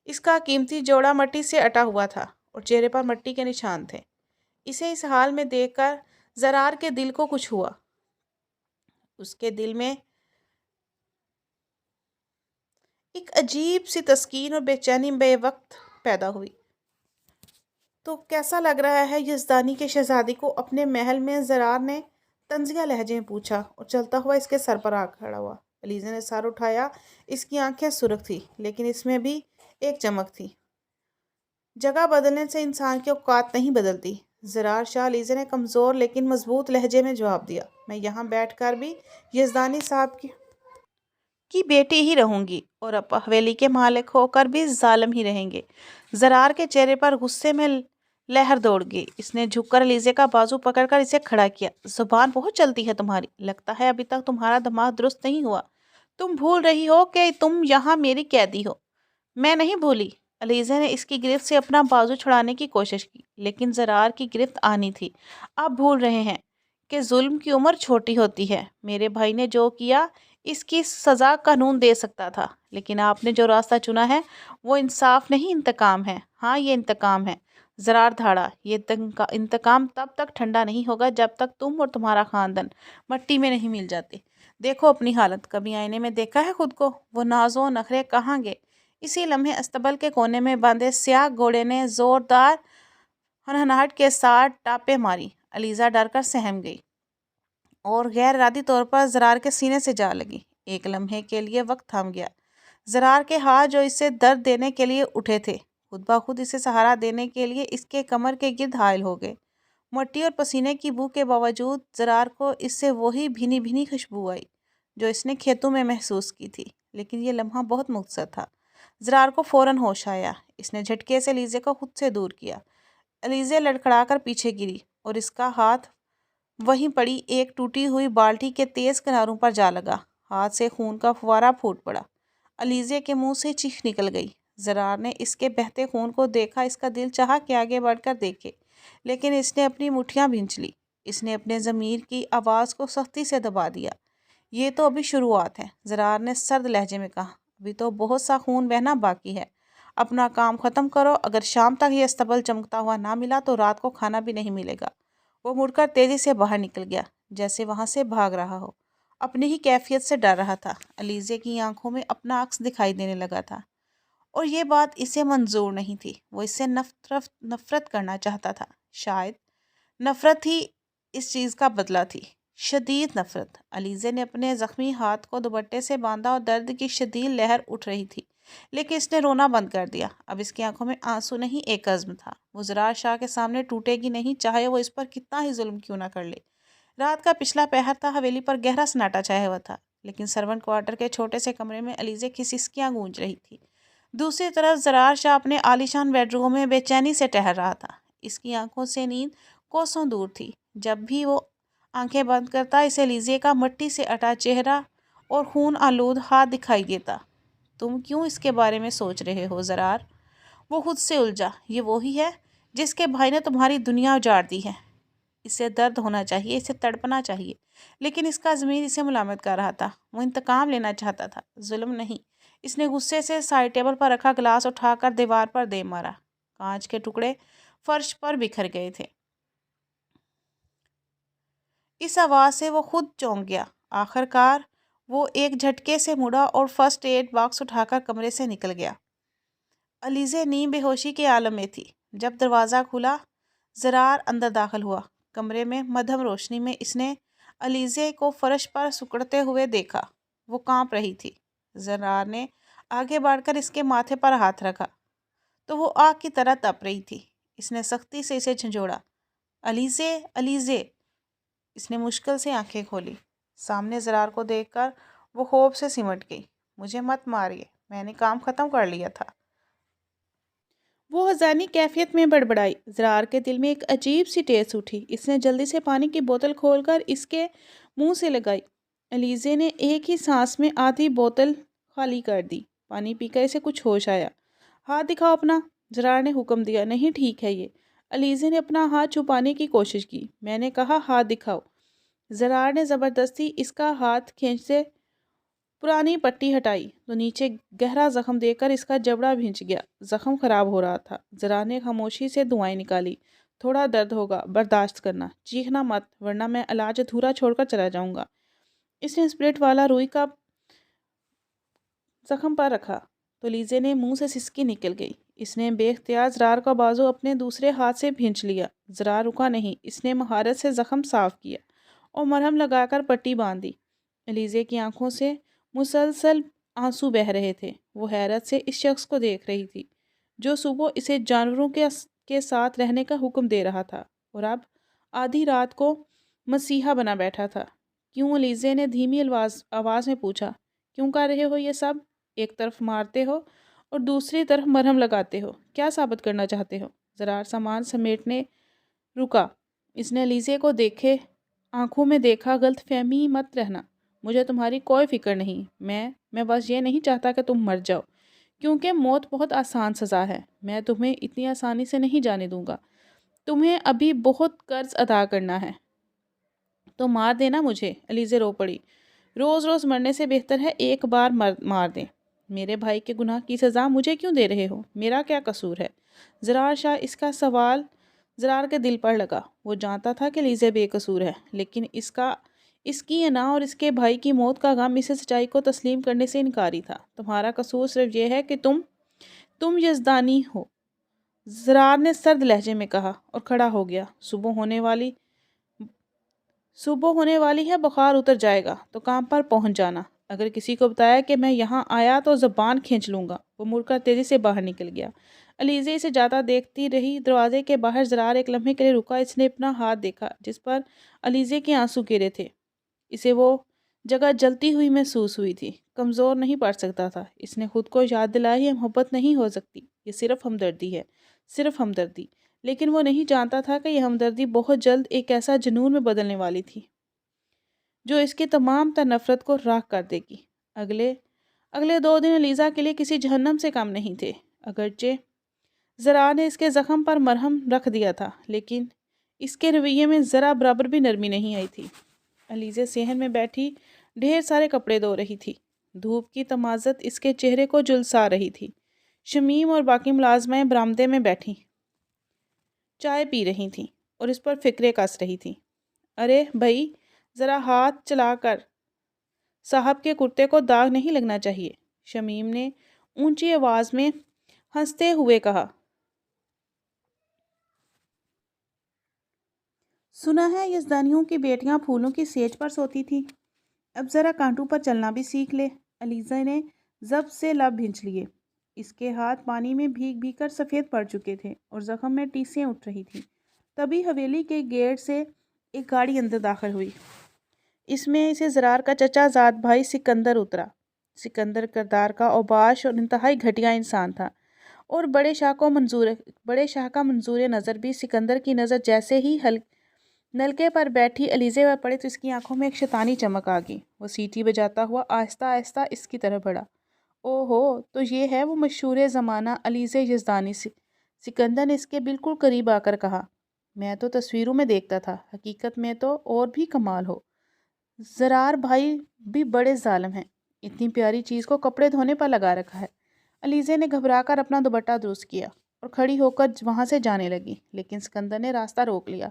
इसका कीमती जोड़ा मिट्टी से अटा हुआ था और चेहरे पर मिट्टी के निशान थे। इसे इस हाल में देखकर ज़रार के दिल को कुछ हुआ। उसके दिल में एक अजीब सी तस्कीन और बेचैनी बेवक्त पैदा हुई। तो कैसा लग रहा है यज़दानी के शहजादी को अपने महल में? ज़रार ने तंजिया लहजे में पूछा और चलता हुआ इसके सर पर आ खड़ा हुआ। अलीज़े ने सर उठाया। इसकी आंखें सुर्ख थी, लेकिन इसमें भी एक चमक थी। जगह बदलने से इंसान की औकात नहीं बदलती। ज़रार शाह अलीज़े ने कमज़ोर लेकिन मजबूत लहजे में जवाब दिया। मैं यहाँ बैठकर भी यज़दानी साहब की बेटी ही रहूंगी और अब हवेली के मालिक होकर भी जालिम ही रहेंगे। ज़रार के चेहरे पर गुस्से में लहर दौड़ गई। इसने झुककर अलीज़े का बाजू पकड़कर इसे खड़ा किया। ज़ुबान बहुत चलती है तुम्हारी। लगता है अभी तक तुम्हारा दिमाग दुरुस्त नहीं हुआ। तुम भूल रही हो कि तुम यहाँ मेरी कैदी हो। मैं नहीं भूली। अलीज़े ने इसकी गिरफ्त से अपना बाजू छुड़ाने की कोशिश की, लेकिन ज़रार की गिरफ्त आनी थी। आप भूल रहे हैं कि जुल्म की उम्र छोटी होती है। मेरे भाई ने जो किया, इसकी सज़ा कानून दे सकता था, लेकिन आपने जो रास्ता चुना है वो इंसाफ नहीं, इंतकाम है। हाँ, ये इंतकाम है। ज़रार धाड़ा, ये इंतकाम तब तक ठंडा नहीं होगा जब तक तुम और तुम्हारा ख़ानदान मट्टी में नहीं मिल जाते। देखो अपनी हालत। कभी आईने में देखा है खुद को? वो नाज़ो नखरे कहाँ गए? इसी लम्हे अस्तबल के कोने में बांधे स्याह घोड़े ने जोरदार हनहनाहट के साथ टापे मारी। अलीज़ा डरकर सहम गई और गैर इरादी तौर पर ज़रार के सीने से जा लगी। एक लम्हे के लिए वक्त थम गया। ज़रार के हाथ जो इसे दर्द देने के लिए उठे थे, खुद ब खुद इसे सहारा देने के लिए इसके कमर के गिर्द हायल हो गए। मिट्टी और पसीने की बू के बावजूद ज़रार को इससे वही भीनी भीनी खुशबू आई जो इसने खेतों में महसूस की थी, लेकिन ये लम्हा बहुत मुख्तसर था। ज़रार को फ़ौरन होश आया। इसने झटके से अलीज़े को खुद से दूर किया। अलीज़े लड़खड़ा कर पीछे गिरी और इसका हाथ वहीं पड़ी एक टूटी हुई बाल्टी के तेज़ किनारों पर जा लगा। हाथ से खून का फुवारा फूट पड़ा। अलीज़े के मुंह से चीख निकल गई। ज़रार ने इसके बहते खून को देखा। इसका दिल चाहा कि आगे बढ़कर देखे, लेकिन इसने अपनी मुट्ठियाँ भींच ली। इसने अपने ज़मीर की आवाज़ को सख्ती से दबा दिया। ये तो अभी शुरुआत है, ज़रार ने सर्द लहजे में कहा। अभी तो बहुत सा खून बहना बाकी है। अपना काम ख़त्म करो। अगर शाम तक ये अस्तबल चमकता हुआ ना मिला तो रात को खाना भी नहीं मिलेगा। वो मुड़कर तेज़ी से बाहर निकल गया, जैसे वहाँ से भाग रहा हो। अपनी ही कैफियत से डर रहा था। अलीज़े की आंखों में अपना अक्स दिखाई देने लगा था और ये बात इसे मंजूर नहीं थी। वो इससे नफरत करना चाहता था। शायद नफरत ही इस चीज़ का बदला थी, शदीद नफरत। अलीज़े ने अपने ज़ख्मी हाथ को दुपट्टे से बांधा और दर्द की शदीद लहर उठ रही थी, लेकिन इसने रोना बंद कर दिया। अब इसकी आंखों में आंसू नहीं, एक अज़्म था। वो ज़रार शाह के सामने टूटेगी नहीं, चाहे वो इस पर कितना ही जुल्म क्यों ना कर ले। रात का पिछला पहर था। हवेली पर गहरा सन्नाटा छाया हुआ था, लेकिन सर्वेंट क्वार्टर के छोटे से कमरे में अलीज़े की सिसकियाँ गूंज रही थी। दूसरी तरफ ज़रार शाह अपने आलीशान बेडरूम में बेचैनी से टहल रहा था। इसकी आंखों से नींद कोसों दूर थी। जब भी वो आंखें बंद करता, इसे अलीज़े का मिट्टी से अटा चेहरा और खून आलूद हाथ दिखाई देता। तुम क्यों इसके बारे में सोच रहे हो ज़रार? वो खुद से उलझा। ये वही है जिसके भाई ने तुम्हारी दुनिया उजाड़ दी है। इसे दर्द होना चाहिए, इसे तड़पना चाहिए, लेकिन इसका ज़मीर इसे मुलामत कर रहा था। वो इंतकाम लेना चाहता था, जुल्म नहीं। इसने गुस्से से साइड टेबल पर रखा गिलास उठाकर दीवार पर दे मारा। कांच के टुकड़े फर्श पर बिखर गए थे। इस आवाज़ से वो खुद चौंक गया। आखिरकार वो एक झटके से मुड़ा और फर्स्ट एड बॉक्स उठाकर कमरे से निकल गया। अलीज़े नींद बेहोशी के आलम में थी। जब दरवाज़ा खुला, ज़रार अंदर दाखिल हुआ। कमरे में मध्यम रोशनी में इसने अलीज़े को फर्श पर सुकड़ते हुए देखा। वो कांप रही थी। ज़रार ने आगे बढ़कर इसके माथे पर हाथ रखा तो वो आग की तरह तप रही थी। इसने सख्ती से इसे झंझोड़ा। अलीज़े, अलीज़े। इसने मुश्किल से आंखें खोली। सामने ज़रार को देखकर वो खौफ से सिमट गई। मुझे मत मारिए, मैंने काम ख़त्म कर लिया था। वो हज़ानी कैफियत में बड़बड़ाई। ज़रार के दिल में एक अजीब सी टेस उठी। इसने जल्दी से पानी की बोतल खोलकर इसके मुंह से लगाई। अलीज़े ने एक ही सांस में आधी बोतल खाली कर दी। पानी पीकर इसे कुछ होश आया। हाथ दिखाओ अपना, ज़रार ने हुक्म दिया। नहीं ठीक है ये। अलीज़े ने अपना हाथ छुपाने की कोशिश की। मैंने कहा हाथ दिखाओ। ज़रार ने ज़बरदस्ती इसका हाथ खींचते पुरानी पट्टी हटाई तो नीचे गहरा जख्म देकर इसका जबड़ा भिंच गया। जख्म खराब हो रहा था। ज़रार ने खामोशी से दुआएं निकाली। थोड़ा दर्द होगा, बर्दाश्त करना, चीखना मत वरना मैं इलाज अधूरा छोड़कर चला जाऊंगा। इसने स्प्रिट वाला रुई का जख्म पर रखा तो लीजे ने मुंह से सिसकी निकल गई। इसने बेख्तियार ज़रार का बाजू अपने दूसरे हाथ से भींच लिया। ज़रार रुका नहीं। इसने महारत से जख्म साफ किया और मरहम लगाकर पट्टी बांधी। लीजे की आंखों से मुसलसल आंसू बह रहे थे। वो हैरत से इस शख्स को देख रही थी जो सुबह इसे जानवरों के साथ रहने का हुक्म दे रहा था और अब आधी रात को मसीहा बना बैठा था। क्यों? लीजे ने धीमी आवाज़ में पूछा। क्यों कर रहे हो ये सब? एक तरफ मारते हो और दूसरी तरफ मरहम लगाते हो। क्या साबित करना चाहते हो? ज़रार सामान समेटने रुका। इसने लीजे को देखे आंखों में देखा। गलतफहमी मत रहना, मुझे तुम्हारी कोई फिक्र नहीं। मैं बस ये नहीं चाहता कि तुम मर जाओ, क्योंकि मौत बहुत आसान सज़ा है। मैं तुम्हें इतनी आसानी से नहीं जाने दूंगा। तुम्हें अभी बहुत कर्ज अदा करना है। तो मार देना मुझे। अलीज़े रो पड़ी। रोज़ रोज़ मरने से बेहतर है एक बार मार दें। मेरे भाई के गुनाह की सज़ा मुझे क्यों दे रहे हो? मेरा क्या कसूर है? ज़रार शाह इसका सवाल ज़रार के दिल पर लगा। वो जानता था कि लीज़े बेकसूर है, लेकिन इसकी अना और इसके भाई की मौत का गम इसे सच्चाई को तस्लीम करने से इनकारी था। तुम्हारा कसूर सिर्फ ये है कि तुम यज़दानी हो, ज़रार ने सर्द लहजे में कहा और खड़ा हो गया। सुबह होने वाली है, बुखार उतर जाएगा तो काम पर पहुंच जाना। अगर किसी को बताया कि मैं यहाँ आया तो ज़बान खींच लूँगा। वो मुड़कर तेज़ी से बाहर निकल गया। अलीज़े इसे जाता देखती रही। दरवाजे के बाहर ज़रार एक लम्हे के लिए रुका। इसने अपना हाथ देखा जिस पर अलीज़े के आंसू गिरे थे। इसे वो जगह जलती हुई महसूस हुई थी। कमज़ोर नहीं पड़ सकता था। इसने खुद को याद दिलाई ये मोहब्बत नहीं हो सकती, ये सिर्फ हमदर्दी है, सिर्फ हमदर्दी। लेकिन वो नहीं जानता था कि यह हमदर्दी बहुत जल्द एक ऐसा जुनून में बदलने वाली थी जो इसकी तमाम तर नफरत को राख कर देगी। अगले अगले 2 दिन लीज़ा के लिए किसी जहन्नम से कम नहीं थे। अगरचे ज़रा ने इसके ज़ख्म पर मरहम रख दिया था, लेकिन इसके रवैये में ज़रा बराबर भी नरमी नहीं आई थी। अलीज़े सेहन में बैठी ढेर सारे कपड़े धो रही थी। धूप की तमाज़त इसके चेहरे को झुलसा रही थी। शमीम और बाकी मुलाजमाएं बरामदे में बैठी चाय पी रही थीं और इस पर फिक्रे कस रही थीं। अरे भाई, ज़रा हाथ चलाकर, साहब के कुर्ते को दाग नहीं लगना चाहिए, शमीम ने ऊंची आवाज़ में हंसते हुए कहा। सुना है यज़दानियों की बेटियां फूलों की सेज पर सोती थी। अब ज़रा कांटों पर चलना भी सीख ले। अलीज़ा ने ज़ब्त से लब भींच लिए। इसके हाथ पानी में भीग भीग कर सफ़ेद पड़ चुके थे और ज़ख्म में टीसें उठ रही थीं। तभी हवेली के गेट से एक गाड़ी अंदर दाखिल हुई। इसमें इसे ज़रार का चचा ज़ाद भाई सिकंदर उतरा। सिकंदर किरदार का औबाश और इंतहाई घटिया इंसान था और बड़े शाह का मंजूर नज़र भी सिकंदर की नज़र जैसे ही नलके पर बैठी अलीज़े पर पड़े तो इसकी आंखों में एक शैतानी चमक आ गई। वो सीटी बजाता हुआ आहिस्ता आहिस्ता इसकी तरफ बढ़ा। ओहो, तो ये है वो मशहूर ज़माना अलीज़े यज़दानी। सिकंदर ने इसके बिल्कुल करीब आकर कहा। मैं तो तस्वीरों में देखता था, हकीकत में तो और भी कमाल हो। ज़रार भाई भी बड़े जालिम हैं, इतनी प्यारी चीज़ को कपड़े धोने पर लगा रखा है। अलीज़े ने घबराकर अपना दुपट्टा दुरुस्त किया और खड़ी होकर वहाँ से जाने लगी, लेकिन सिकंदर ने रास्ता रोक लिया।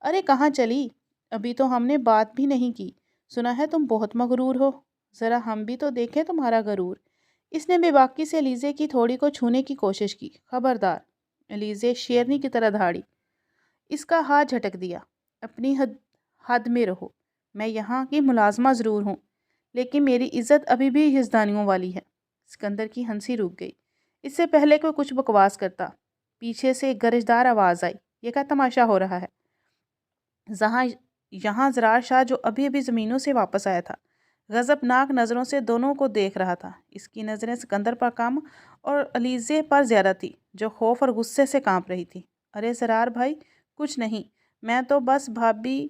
अरे कहाँ चली? अभी तो हमने बात भी नहीं की। सुना है तुम बहुत मगरूर हो, ज़रा हम भी तो देखें तुम्हारा गरूर। اس نے بے باکی سے الیزے کی تھوڑی کو چھونے کی کوشش کی۔ خبردار، الیزے شیرنی کی طرح دھاڑی۔ اس کا ہاتھ جھٹک دیا۔ اپنی حد میں رہو۔ میں یہاں کی ملازمہ ضرور ہوں، لیکن میری عزت ابھی بھی یزدانیوں والی ہے۔ سکندر کی ہنسی رک گئی۔ اس سے پہلے کوئی کچھ بکواس کرتا، پیچھے سے ایک گرجدار آواز آئی، یہ کیا تماشا ہو رہا ہے؟ یہاں زرار شاہ جو ابھی ابھی زمینوں سے واپس آیا تھا، غضبناک نظروں سے دونوں کو دیکھ رہا تھا۔ اس کی نظریں سکندر پر کم اور الیزے پر زیادہ تھی، جو خوف اور غصے سے کانپ رہی تھی۔ ارے زرار بھائی، کچھ نہیں، میں تو بس بھابھی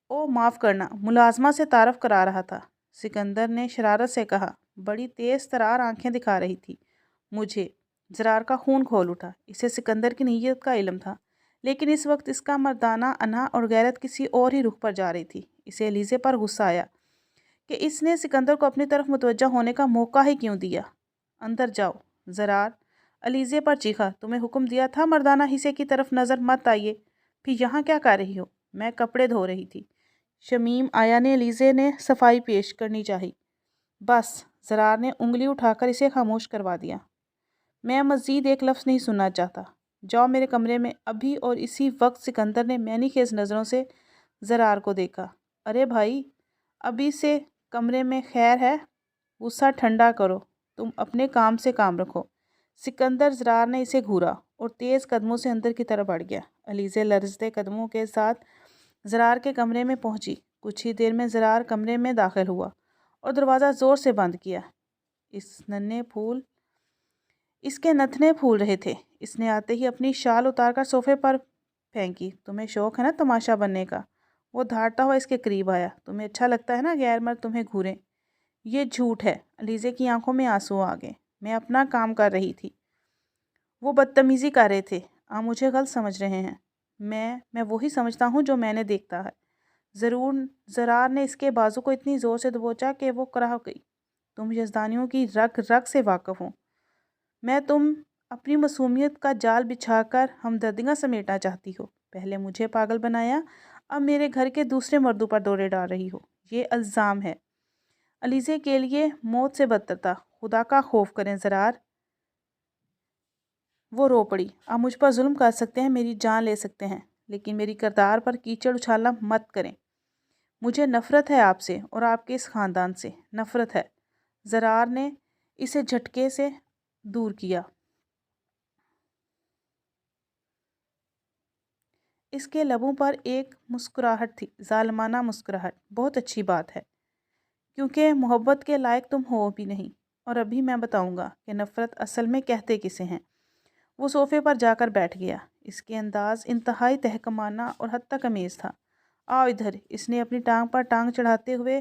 او معاف کرنا ملازمہ سے تعارف کرا رہا تھا، سکندر نے شرارت سے کہا۔ بڑی تیز ترار آنکھیں دکھا رہی تھی مجھے۔ زرار کا خون کھول اٹھا۔ اسے سکندر کی نیت کا علم تھا، لیکن اس وقت اس کا مردانہ انا اور غیرت کسی اور ہی رخ پر جا رہی تھی۔ اسے الیزے پر غصہ آیا کہ اس نے سکندر کو اپنی طرف متوجہ ہونے کا موقع ہی کیوں دیا۔ اندر جاؤ زرار، الیزے پر چیخا۔ تمہیں حکم دیا تھا مردانہ حصے کی طرف نظر مت آئیے، پھر یہاں کیا کر رہی ہو؟ میں کپڑے دھو رہی تھی۔ شمیم آیا نے الیزے نے صفائی پیش کرنی چاہی۔ بس، زرار نے انگلی اٹھا کر اسے خاموش کروا دیا۔ میں مزید ایک لفظ نہیں سننا چاہتا۔ جاؤ میرے کمرے میں ابھی۔ اور اسی وقت سکندر نے مینی خیز نظروں سے زرار کو دیکھا۔ ارے بھائی، ابھی سے کمرے میں خیر ہے؟ غصہ ٹھنڈا کرو، تم اپنے کام سے کام رکھو۔ سکندر زرار نے اسے گھورا اور تیز قدموں سے اندر کی طرف بڑھ گیا۔ الیزے لرزتے قدموں کے ساتھ زرار کے کمرے میں پہنچی۔ کچھ ہی دیر میں زرار کمرے میں داخل ہوا اور دروازہ زور سے بند کیا۔ اس کے نتنے پھول رہے تھے۔ اس نے آتے ہی اپنی شال اتار کر صوفے پر پھینکی۔ تمہیں شوق ہے نا تماشا بننے کا؟ وہ دھاڑتا ہوا اس کے قریب آیا۔ تمہیں اچھا لگتا ہے نا غیر مرد تمہیں گھوریں؟ یہ جھوٹ ہے۔ الیزے کی آنکھوں میں آنسو آ گئے۔ میں اپنا کام کر رہی تھی۔ وہ بدتمیزی کر رہے تھے۔ آپ مجھے غلط سمجھ رہے ہیں۔ میں وہی سمجھتا ہوں جو میں نے دیکھتا ہے۔ زرار نے اس کے بازو کو اتنی زور سے دبوچا کہ وہ کڑہ گئی۔ تم یزدانیوں کی رگ رگ سے واقف ہو۔ میں تم اپنی معصومیت کا جال بچھا کر ہمدردیاں سمیٹنا چاہتی ہو۔ پہلے مجھے پاگل بنایا، اب میرے گھر کے دوسرے مردوں پر دورے ڈال رہی ہو۔ یہ الزام ہے۔ الیزے کے لیے موت سے بدتر تھا۔ خدا کا خوف کریں زرار۔ وہ رو پڑی۔ آپ مجھ پر ظلم کر سکتے ہیں، میری جان لے سکتے ہیں، لیکن میری کردار پر کیچڑ اچھالنا مت کریں۔ مجھے نفرت ہے آپ سے اور آپ کے اس خاندان سے، نفرت ہے۔ زرار نے اسے جھٹکے سے دور کیا۔ اس کے لبوں پر ایک مسکراہٹ تھی، ظالمانہ مسکراہٹ۔ بہت اچھی بات ہے، کیونکہ محبت کے لائق تم ہو بھی نہیں، اور ابھی میں بتاؤں گا کہ نفرت اصل میں کہتے کسے ہیں۔ وہ صوفے پر جا کر بیٹھ گیا۔ اس کے انداز انتہائی تحقیرانہ اور حد تک امیز تھا۔ آؤ ادھر، اس نے اپنی ٹانگ پر ٹانگ چڑھاتے ہوئے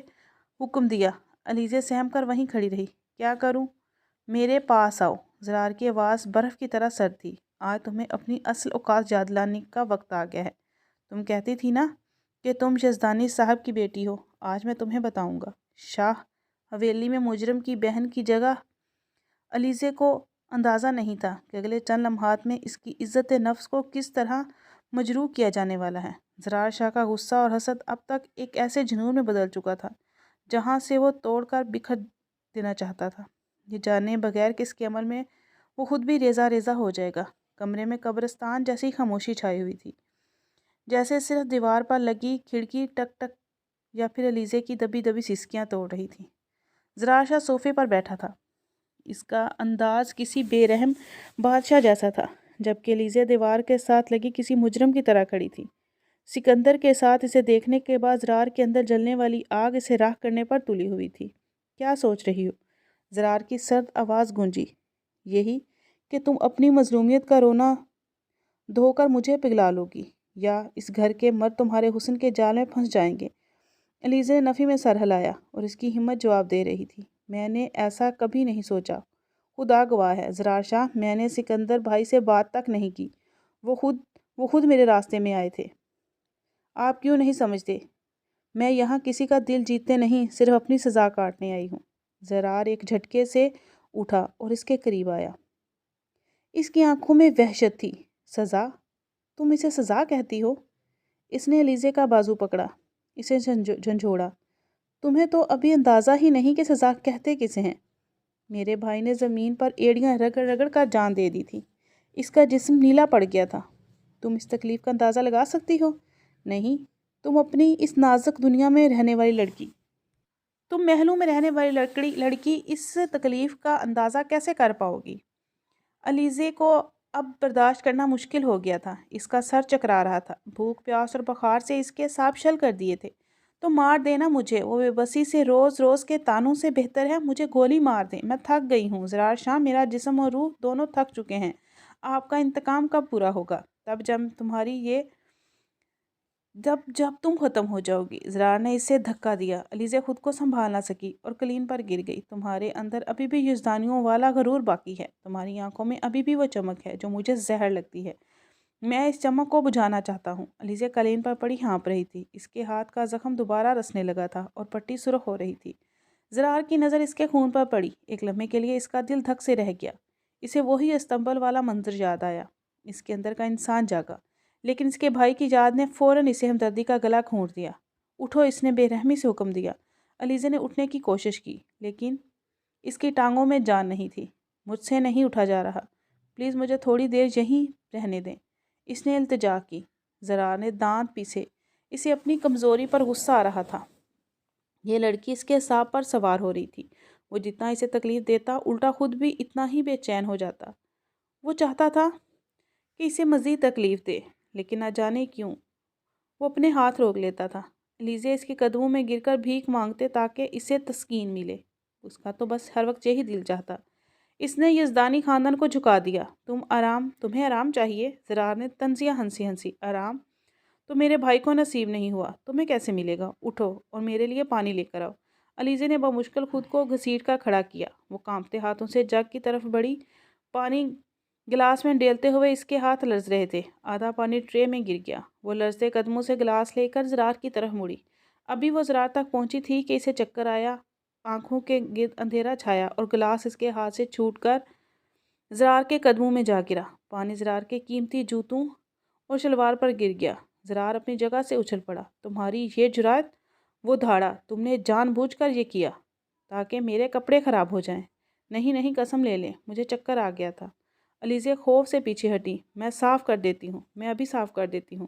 حکم دیا۔ الیزے سہم کر وہیں کھڑی رہی۔ کیا کروں؟ میرے پاس آؤ۔ زرار کی آواز برف کی طرح سرد تھی۔ آج تمہیں اپنی اصل اوقات یاد لانے کا وقت آ گیا ہے۔ تم کہتی تھی نا کہ تم یزدانی صاحب کی بیٹی ہو، آج میں تمہیں بتاؤں گا۔ شاہ حویلی میں مجرم کی بہن کی جگہ۔ الیزے کو اندازہ نہیں تھا کہ اگلے چند لمحات میں اس کی عزت نفس کو کس طرح مجروح کیا جانے والا ہے۔ زرار شاہ کا غصہ اور حسد اب تک ایک ایسے جنون میں بدل چکا تھا جہاں سے وہ توڑ کر بکھر دینا چاہتا تھا، یہ جانے بغیر کہ اس کے عمل میں وہ خود بھی ریزہ ریزہ ہو جائے گا۔ کمرے میں قبرستان جیسی خاموشی چھائی ہوئی تھی، جیسے صرف دیوار پر لگی کھڑکی ٹک ٹک یا پھر الیزے کی دبی دبی سسکیاں توڑ رہی تھیں۔ زرار شاہ صوفے پر بیٹھا تھا۔ اس کا انداز کسی بے رحم بادشاہ جیسا تھا، جبکہ الیزے دیوار کے ساتھ لگی کسی مجرم کی طرح کھڑی تھی۔ سکندر کے ساتھ اسے دیکھنے کے بعد زرار کے اندر جلنے والی آگ اسے راہ کرنے پر تلی ہوئی تھی۔ کیا سوچ رہی ہو؟ زرار کی سرد آواز گونجی۔ یہی کہ تم اپنی مظلومیت کا رونا دھو کر مجھے پگھلا لوگی، یا اس گھر کے مرد تمہارے حسن کے جال میں پھنس جائیں گے۔ الیزے نے نفی میں سر ہلایا اور اس کی ہمت جواب دے رہی تھی۔ میں نے ایسا کبھی نہیں سوچا، خدا گواہ ہے زرار شاہ، میں نے سکندر بھائی سے بات تک نہیں کی، وہ خود میرے راستے میں آئے تھے۔ آپ کیوں نہیں سمجھتے؟ میں یہاں کسی کا دل جیتنے نہیں، صرف اپنی سزا کاٹنے آئی ہوں۔ زرار ایک جھٹکے سے اٹھا اور اس کے قریب آیا۔ اس کی آنکھوں میں وحشت تھی۔ سزا؟ تم اسے سزا کہتی ہو؟ اس نے الیزے کا بازو پکڑا، اسے جھنجھوڑا۔ تمہیں تو ابھی اندازہ ہی نہیں کہ سزا کہتے کسے ہیں۔ میرے بھائی نے زمین پر ایڑیاں رگڑ رگڑ کر جان دے دی تھی۔ اس کا جسم نیلا پڑ گیا تھا۔ تم اس تکلیف کا اندازہ لگا سکتی ہو؟ نہیں، تم اپنی اس نازک دنیا میں رہنے والی لڑکی، تم محلوں میں رہنے والی لڑکی اس تکلیف کا اندازہ کیسے کر پاؤ گی؟ علیزے کو اب برداشت کرنا مشکل ہو گیا تھا۔ اس کا سر چکرا رہا تھا۔ بھوک پیاس اور بخار سے اس کے سانپ شل کر دیے تھے۔ تو مار دینا مجھے، وہ بے بسی سے روز روز کے تانوں سے بہتر ہے مجھے گولی مار دیں، میں تھک گئی ہوں زرار شاہ، میرا جسم اور روح دونوں تھک چکے ہیں۔ آپ کا انتقام کب پورا ہوگا؟ جب تم ختم ہو جاؤ گی۔ زرار نے اسے دھکا دیا۔ علیزے خود کو سنبھال نہ سکی اور کلین پر گر گئی۔ تمہارے اندر ابھی بھی یزدانیوں والا غرور باقی ہے، تمہاری آنکھوں میں ابھی بھی وہ چمک ہے جو مجھے زہر لگتی ہے۔ میں اس چمک کو بجھانا چاہتا ہوں۔ علیزے کلین پر پڑی ہانپ رہی تھی۔ اس کے ہاتھ کا زخم دوبارہ رسنے لگا تھا اور پٹی سرخ ہو رہی تھی۔ زرار کی نظر اس کے خون پر پڑی۔ ایک لمحے کے لیے اس کا دل دھک سے رہ گیا۔ اسے وہی استنبول والا منظر یاد آیا۔ اس کے اندر کا انسان جاگا، لیکن اس کے بھائی کی یاد نے فوراً اسے ہمدردی کا گلا گھونٹ دیا۔ اٹھو، اس نے بے رحمی سے حکم دیا۔ علیزے نے اٹھنے کی کوشش کی، لیکن اس کی ٹانگوں میں جان نہیں تھی۔ مجھ سے نہیں اٹھا جا رہا، پلیز مجھے تھوڑی دیر یہیں رہنے دیں، اس نے التجا کی۔ زرار نے دانت پیسے۔ اسے اپنی کمزوری پر غصہ آ رہا تھا۔ یہ لڑکی اس کے اعصاب پر سوار ہو رہی تھی۔ وہ جتنا اسے تکلیف دیتا، الٹا خود بھی اتنا ہی بے چین ہو جاتا۔ وہ چاہتا تھا کہ اسے مزید تکلیف دے، لیکن نہ جانے کیوں وہ اپنے ہاتھ روک لیتا تھا۔ علیزے اس کے قدموں میں گر کر بھیک مانگتے تاکہ اسے تسکین ملے۔ اس کا تو بس ہر وقت یہی دل چاہتا۔ اس نے یزدانی خاندان کو جھکا دیا۔ تمہیں آرام چاہیے؟ زرار نے طنزیہ ہنسی۔ آرام تو میرے بھائی کو نصیب نہیں ہوا، تمہیں کیسے ملے گا؟ اٹھو اور میرے لیے پانی لے کر آؤ۔ علیزے نے بمشکل خود کو گھسیٹ کر کھڑا کیا۔ وہ کانپتے ہاتھوں سے جگ کی طرف بڑھی۔ پانی گلاس میں ڈیلتے ہوئے اس کے ہاتھ لرز رہے تھے۔ آدھا پانی ٹرے میں گر گیا۔ وہ لرزتے قدموں سے گلاس لے کر زرار کی طرف مڑی۔ ابھی وہ زرار تک پہنچی تھی کہ اسے چکر آیا، آنکھوں کے گرد اندھیرا چھایا اور گلاس اس کے ہاتھ سے چھوٹ کر زرار کے قدموں میں جا گرا۔ پانی زرار کے قیمتی جوتوں اور شلوار پر گر گیا۔ زرار اپنی جگہ سے اچھل پڑا۔ تمہاری یہ جرأت؟ وہ دھاڑا۔ تم نے جان بوجھ کر یہ کیا تاکہ میرے کپڑے خراب ہو جائیں؟ نہیں، قسم لے لیں، مجھے چکر آ گیا تھا۔ علیزے خوف سے پیچھے ہٹی۔ میں ابھی صاف کر دیتی ہوں۔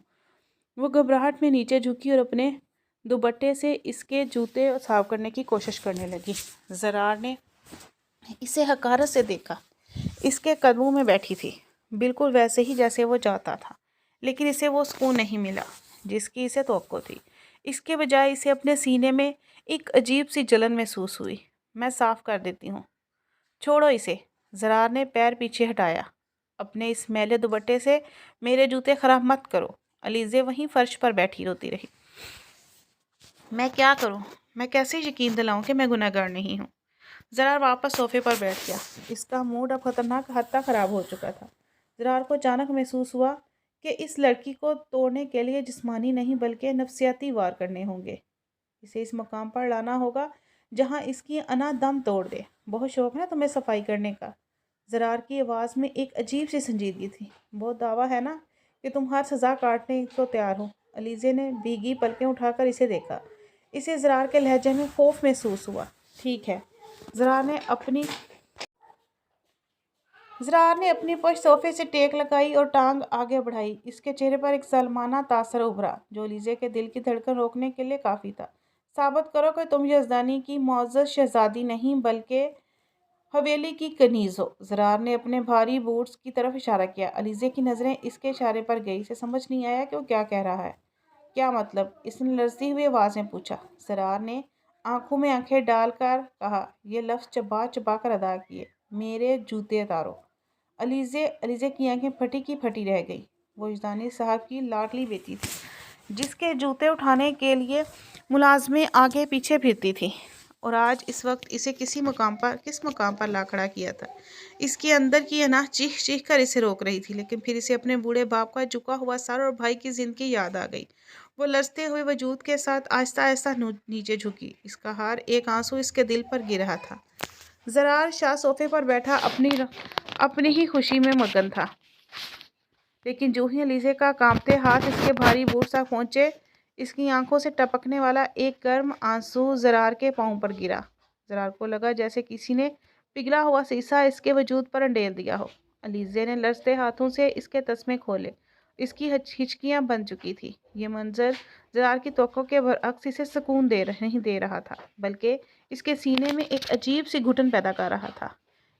وہ گھبراہٹ میں نیچے جھکی اور اپنے دوپٹے سے اس کے جوتے صاف کرنے کی کوشش کرنے لگی۔ زرار نے اسے حقارت سے دیکھا۔ اس کے قدموں میں بیٹھی تھی، بالکل ویسے ہی جیسے وہ چاہتا تھا، لیکن اسے وہ سکون نہیں ملا جس کی اسے توقع تھی۔ اس کے بجائے اسے اپنے سینے میں ایک عجیب سی جلن محسوس ہوئی۔ میں صاف کر دیتی ہوں، چھوڑو اسے۔ زرار نے پیر پیچھے ہٹایا۔ اپنے اس میلے دوپٹے سے میرے جوتے خراب مت کرو۔ علیزے وہیں فرش پر بیٹھی روتی رہی۔ میں کیا کروں؟ میں کیسے یقین دلاؤں کہ میں گنہگار نہیں ہوں؟ زرار واپس صوفے پر بیٹھ گیا۔ اس کا موڈ اب خطرناک حد تک خراب ہو چکا تھا۔ زرار کو اچانک محسوس ہوا کہ اس لڑکی کو توڑنے کے لیے جسمانی نہیں بلکہ نفسیاتی وار کرنے ہوں گے۔ اسے اس مقام پر لانا ہوگا جہاں اس کی انا دم توڑ دے۔ بہت شوق ہے تمہیں صفائی کرنے کا؟ زرار کی آواز میں ایک عجیب سی سنجیدگی تھی۔ بہت دعویٰ ہے نا کہ تم ہر سزا کاٹنے کو تیار ہو؟ علیزے نے بھیگی پلکیں اٹھا کر اسے دیکھا۔ اسے زرار کے لہجے میں خوف محسوس ہوا۔ ٹھیک ہے۔ زرار نے اپنی پشت صوفے سے ٹیک لگائی اور ٹانگ آگے بڑھائی۔ اس کے چہرے پر ایک ظالمانہ تاثر ابھرا جو علیزے کے دل کی دھڑکن روکنے کے لیے کافی تھا۔ ثابت کرو کہ تم یزدانی کی معزز شہزادی نہیں بلکہ حویلی کی کنیز ہو۔ زرار نے اپنے بھاری بوٹس کی طرف اشارہ کیا۔ علیزے کی نظریں اس کے اشارے پر گئی۔ اسے سمجھ نہیں آیا کہ وہ کیا کہہ رہا ہے۔ کیا مطلب؟ اس نے لرزتی ہوئی آواز میں پوچھا۔ زرار نے آنکھوں میں آنکھیں ڈال کر کہا، یہ لفظ چبا چبا کر ادا کیے، میرے جوتے اتارو۔ علیزے کی آنکھیں پھٹی کی پھٹی رہ گئی۔ وہ یزدانی صاحب کی لاڈلی بیٹی تھی جس کے جوتے اٹھانے کے لیے ملازمیں آگے پیچھے پھرتی تھیں، اور آج اس وقت اسے کس مقام پر لا کھڑا کیا تھا۔ اس کے اندر کی انا چیخ چیخ کر اسے روک رہی تھی، لیکن پھر اسے اپنے بوڑھے باپ کا جھکا ہوا سر اور بھائی کی زندگی یاد آ گئی۔ وہ لرزتے ہوئے وجود کے ساتھ آہستہ آہستہ نیچے جھکی۔ اس کا ہر ایک آنسو اس کے دل پر گر رہا تھا۔ زرار شاہ صوفے پر بیٹھا اپنی ہی خوشی میں مگن تھا، لیکن جو ہی علیزے کا کانپتے ہاتھ اس کے بھاری بوٹس تک پہنچے، اس کی آنکھوں سے ٹپکنے والا ایک گرم آنسو زرار کے پاؤں پر گرا۔ زرار کو لگا جیسے کسی نے पिघला हुआ शीशा इसके वजूद पर अंडेल दिया हो। अलीज़े ने लरजते हाथों से इसके तस्मे खोले। इसकी हिचकियां बन चुकी थी। ये मंजर ज़रार की तवक्को के बरअक्स इसे सुकून नहीं दे रहा था, बल्कि इसके सीने में एक अजीब सी घुटन पैदा कर रहा था।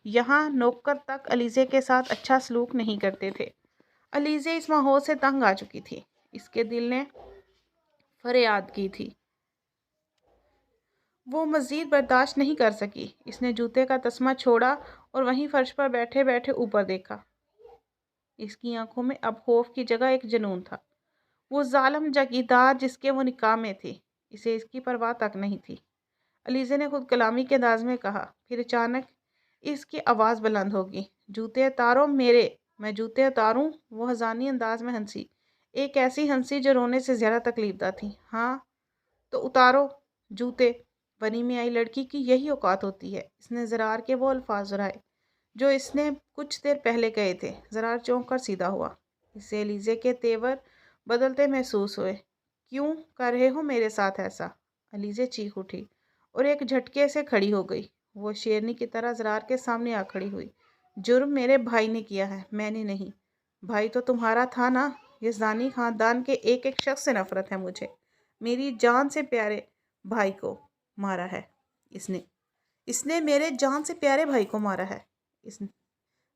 यहाँ नौकर तक अलीज़े के साथ अच्छा सलूक नहीं करते थे। अलीज़े इस माहौल से तंग आ चुकी थी। इसके दिल ने फरियाद की थी। वो मज़ीद बर्दाश्त नहीं कर सकी। इसने जूते का तस्मा छोड़ा और वहीं फर्श पर बैठे बैठे ऊपर देखा। इसकी आंखों में अब खौफ की जगह एक जुनून था। वो जालिम जागीरदार जिसके वो निकाह में थे, इसे इसकी परवाह तक नहीं थी। अलीज़े ने खुद कलामी के अंदाज में कहा। फिर अचानक इसकी आवाज़ बुलंद होगी, जूते उतारो मेरे। मैं जूते उतारूं? वो हज़ानी अंदाज में हंसी, एक ऐसी हंसी जो रोने से ज़्यादा तकलीफदा थी। हाँ तो उतारो जूते। बनी में आई लड़की की यही औकात होती है। इसने ज़रार के वो अल्फाज दोहराए जो इसने कुछ देर पहले कहे थे। ज़रार चौंक कर सीधा हुआ। इससे अलीज़े के तेवर बदलते महसूस हुए। क्यों कर रहे हो मेरे साथ ऐसा? अलीज़े चीख उठी और एक झटके से खड़ी हो गई। वो शेरनी की तरह ज़रार के सामने आ खड़ी हुई। जुर्म मेरे भाई ने किया है, मैंने नहीं। भाई तो तुम्हारा था ना। यज़दानी ख़ानदान के एक एक शख्स से नफ़रत है मुझे। मेरी जान से प्यारे भाई को मारा है इसने मेरे जान से प्यारे भाई को मारा है। इस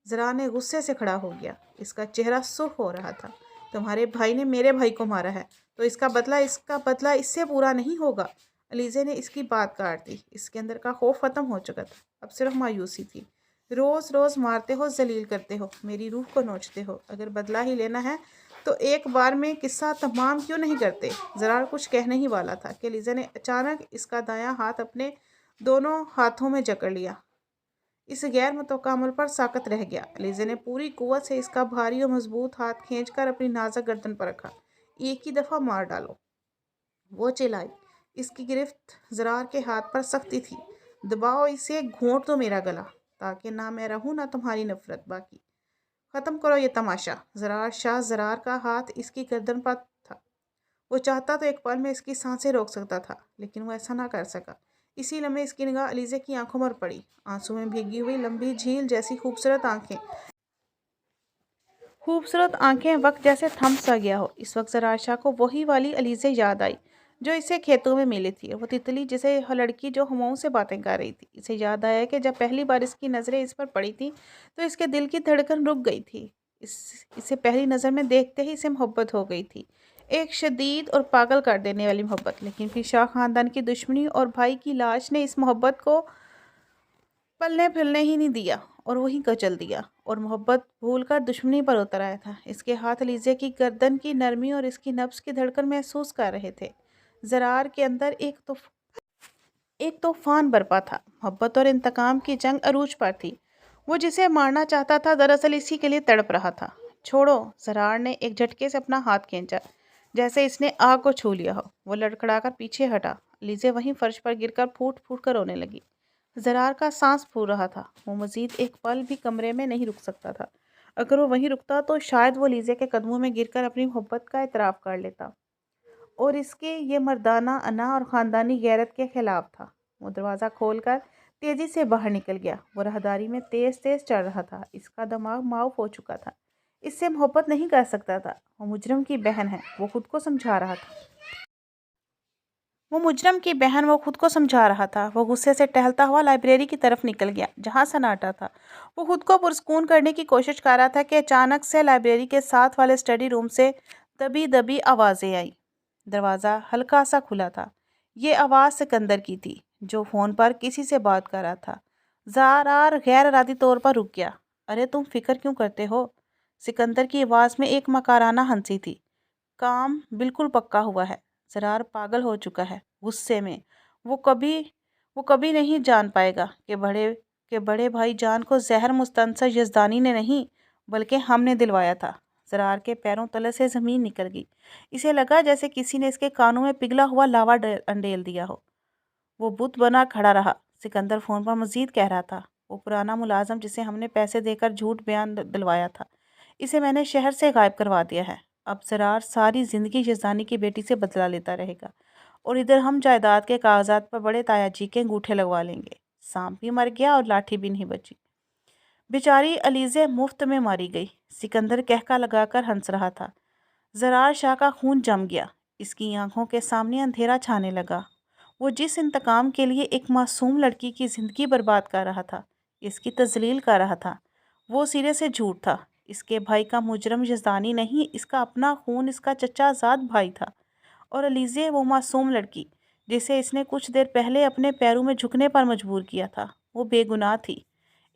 ज़रा ने गुस्से से खड़ा हो गया। इसका चेहरा सुर्ख हो रहा था। तुम्हारे भाई ने मेरे भाई को मारा है तो इसका बदला इससे पूरा नहीं होगा। अलीज़े ने इसकी बात काट दी। इसके अंदर का खौफ ख़त्म हो चुका था, अब सिर्फ मायूसी थी। रोज़ रोज़ मारते हो, जलील करते हो, मेरी रूह को नोचते हो। अगर बदला ही लेना है तो एक बार में किस्सा तमाम क्यों नहीं करते? ज़रा कुछ कहने ही वाला था कि अलीज़े ने अचानक इसका दायां हाथ अपने दोनों हाथों में जकड़ लिया। इस गैर मुतवक्का अमल पर साकत रह गया। अलीज़े ने पूरी कुव्वत से इसका भारी और मजबूत हाथ खींचकर अपनी नाज़ुक गर्दन पर रखा। एक ही दफ़ा मार डालो, वो चिल्लाई। इसकी गिरफ्त ज़रार के हाथ पर सख्ती थी। दबाओ इसे, घोंट दो मेरा गला, ताकि ना मैं रहूं ना तुम्हारी नफरत बाकी। ख़त्म करो ये तमाशा। ज़रार का हाथ इसकी गर्दन पर था। वो चाहता तो एक पल में इसकी सांसें रोक सकता था, लेकिन वो ऐसा ना कर सका। इसी लम्हे इसकी निगाह अलीज़े की आंखों पर पड़ी। आंसू में भीगी हुई लंबी झील जैसी खूबसूरत आंखें वक्त जैसे थम सा गया हो। इस वक्त ज़रार शाह को वही वाली अलीज़े याद आई जो इसे खेतों में मिली थी। वो तितली जिसे लड़की जो हवाओं से बातें कर रही थी। इसे याद आया कि जब पहली बार इसकी नज़रें इस पर पड़ी थी तो इसके दिल की धड़कन रुक गई थी। इसे पहली नज़र में देखते ही इसे मोहब्बत हो गई थी, एक शदीद और पागल कर देने वाली मोहब्बत। लेकिन फिर शाह ख़ानदान की दुश्मनी और भाई की लाश ने इस मोहब्बत को पलने फिरने ही नहीं दिया और वहीं कचल दिया, और मोहब्बत भूल कर दुश्मनी पर उतर आया था। इसके हाथ अलीज़े की गर्दन की नरमी और इसकी नब्ज़ की धड़कन महसूस कर रहे थे। ज़रार के अंदर एक तूफान बरपा था। मोहब्बत और इंतकाम की जंग अरूज पर थी। वो जिसे मारना चाहता था दरअसल इसी के लिए तड़प रहा था। छोड़ो। ज़रार ने एक झटके से अपना हाथ खींचा, जैसे इसने आग को छू लिया हो। वो लड़खड़ाकर पीछे हटा। अलीज़े वहीं फर्श पर गिरकर फूट फूट कर रोने लगी। ज़रार का सांस फूल रहा था। वो मज़ीद एक पल भी कमरे में नहीं रुक सकता था। अगर वो वहीं रुकता तो शायद वो अलीज़े के कदमों में गिरकर अपनी मोहब्बत का इतराफ़ कर लेता, और इसके ये मर्दाना अना और ख़ानदानी गैरत के ख़िलाफ़ था। वो दरवाज़ा खोलकर तेज़ी से बाहर निकल गया। वो राहदारी में तेज़ तेज़ चल रहा था। इसका दिमाग माऊफ हो चुका था। इससे मोहब्बत नहीं कर सकता था। वो मुजरम की बहन है, वो खुद को समझा रहा था। वो खुद को समझा रहा था। वो गुस्से से टहलता हुआ लाइब्रेरी की तरफ निकल गया, जहाँ सन्नाटा था। वो खुद को पुरस्कून करने की कोशिश कर रहा था कि अचानक से लाइब्रेरी के साथ वाले स्टडी रूम से दबी दबी आवाज़ें आई। दरवाज़ा हल्का सा खुला था। ये आवाज़ सिकंदर की थी, जो फ़ोन पर किसी से बात कर रहा था। ज़रार गैर इरादी तौर पर रुक गया। अरे तुम फिक्र क्यों करते हो? सिकंदर की आवाज़ में एक मकाराना हंसी थी। काम बिल्कुल पक्का हुआ है। ज़रार पागल हो चुका है गुस्से में। वो कभी नहीं जान पाएगा कि बड़े भाई जान को जहर मुस्तंसर यज़दानी ने नहीं, बल्कि हमने दिलवाया था। ज़रार के पैरों तले से ज़मीन निकल गई। इसे लगा जैसे किसी ने इसके कानों में पिघला हुआ लावा अंडेल दिया हो। वो बुत बना खड़ा रहा। सिकंदर फ़ोन पर मज़ीद कह रहा था, वो पुराना मुलाजम जिसे हमने पैसे देकर झूठ बयान दिलवाया था, इसे मैंने शहर से गायब करवा दिया है। अब ज़रार सारी ज़िंदगी यज़दानी की बेटी से बदला लेता रहेगा, और इधर हम जायदाद के कागजात पर बड़े तायाजी के अंगूठे लगवा लेंगे। सांप भी मर गया और लाठी भी नहीं बची। बेचारी अलीज़े मुफ्त में मारी गई। सिकंदर कहका लगाकर हंस रहा था। ज़रार शाह का खून जम गया। इसकी आंखों के सामने अंधेरा छाने लगा। वो जिस इंतकाम के लिए एक मासूम लड़की की ज़िंदगी बर्बाद कर रहा था, इसकी तजलील कर रहा था, वो सिरे से झूठ था। इसके भाई का मुजरम यज़दानी नहीं, इसका अपना खून, इसका चचाज़ाद भाई था। और अलीज़े वो मासूम लड़की जिसे इसने कुछ देर पहले अपने पैरों में झुकने पर मजबूर किया था, वो बेगुनाह थी।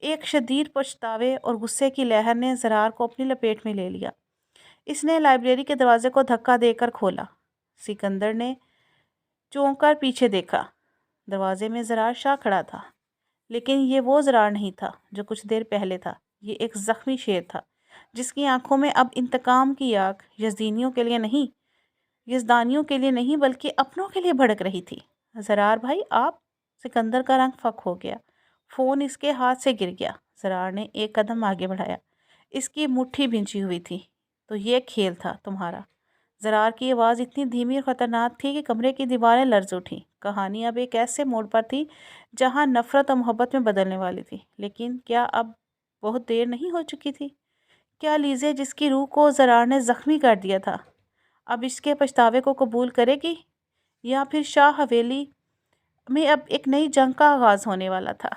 एक शदीद पछतावे और गुस्से की लहर ने ज़रार को अपनी लपेट में ले लिया। इसने लाइब्रेरी के दरवाजे को धक्का देकर खोला। सिकंदर ने चौंक कर पीछे देखा। दरवाजे में ज़रार शाह खड़ा था, लेकिन ये वो ज़रार नहीं था जो कुछ देर पहले था। ये एक ज़ख्मी शेर था जिसकी आंखों में अब इंतकाम की आग यज़दानियों के लिए नहीं बल्कि अपनों के लिए भड़क रही थी। ज़रार भाई, आप? सिकंदर का रंग फक हो गया। फ़ोन इसके हाथ से गिर गया। ज़रार ने एक कदम आगे बढ़ाया। इसकी मुट्ठी भिंची हुई थी। तो ये खेल था तुम्हारा? ज़रार की आवाज़ इतनी धीमी और ख़तरनाक थी कि कमरे की दीवारें लर्ज़ उठीं। कहानी अब एक ऐसे मोड़ पर थी जहाँ नफ़रत और मोहब्बत में बदलने वाली थी। लेकिन क्या अब बहुत देर नहीं हो चुकी थी? क्या लीज़े, जिसकी रूह को ज़रार ने ज़ख्मी कर दिया था, अब इसके पछतावे को कबूल करेगी? या फिर शाह हवेली में अब एक नई जंग का आगाज़ होने वाला था?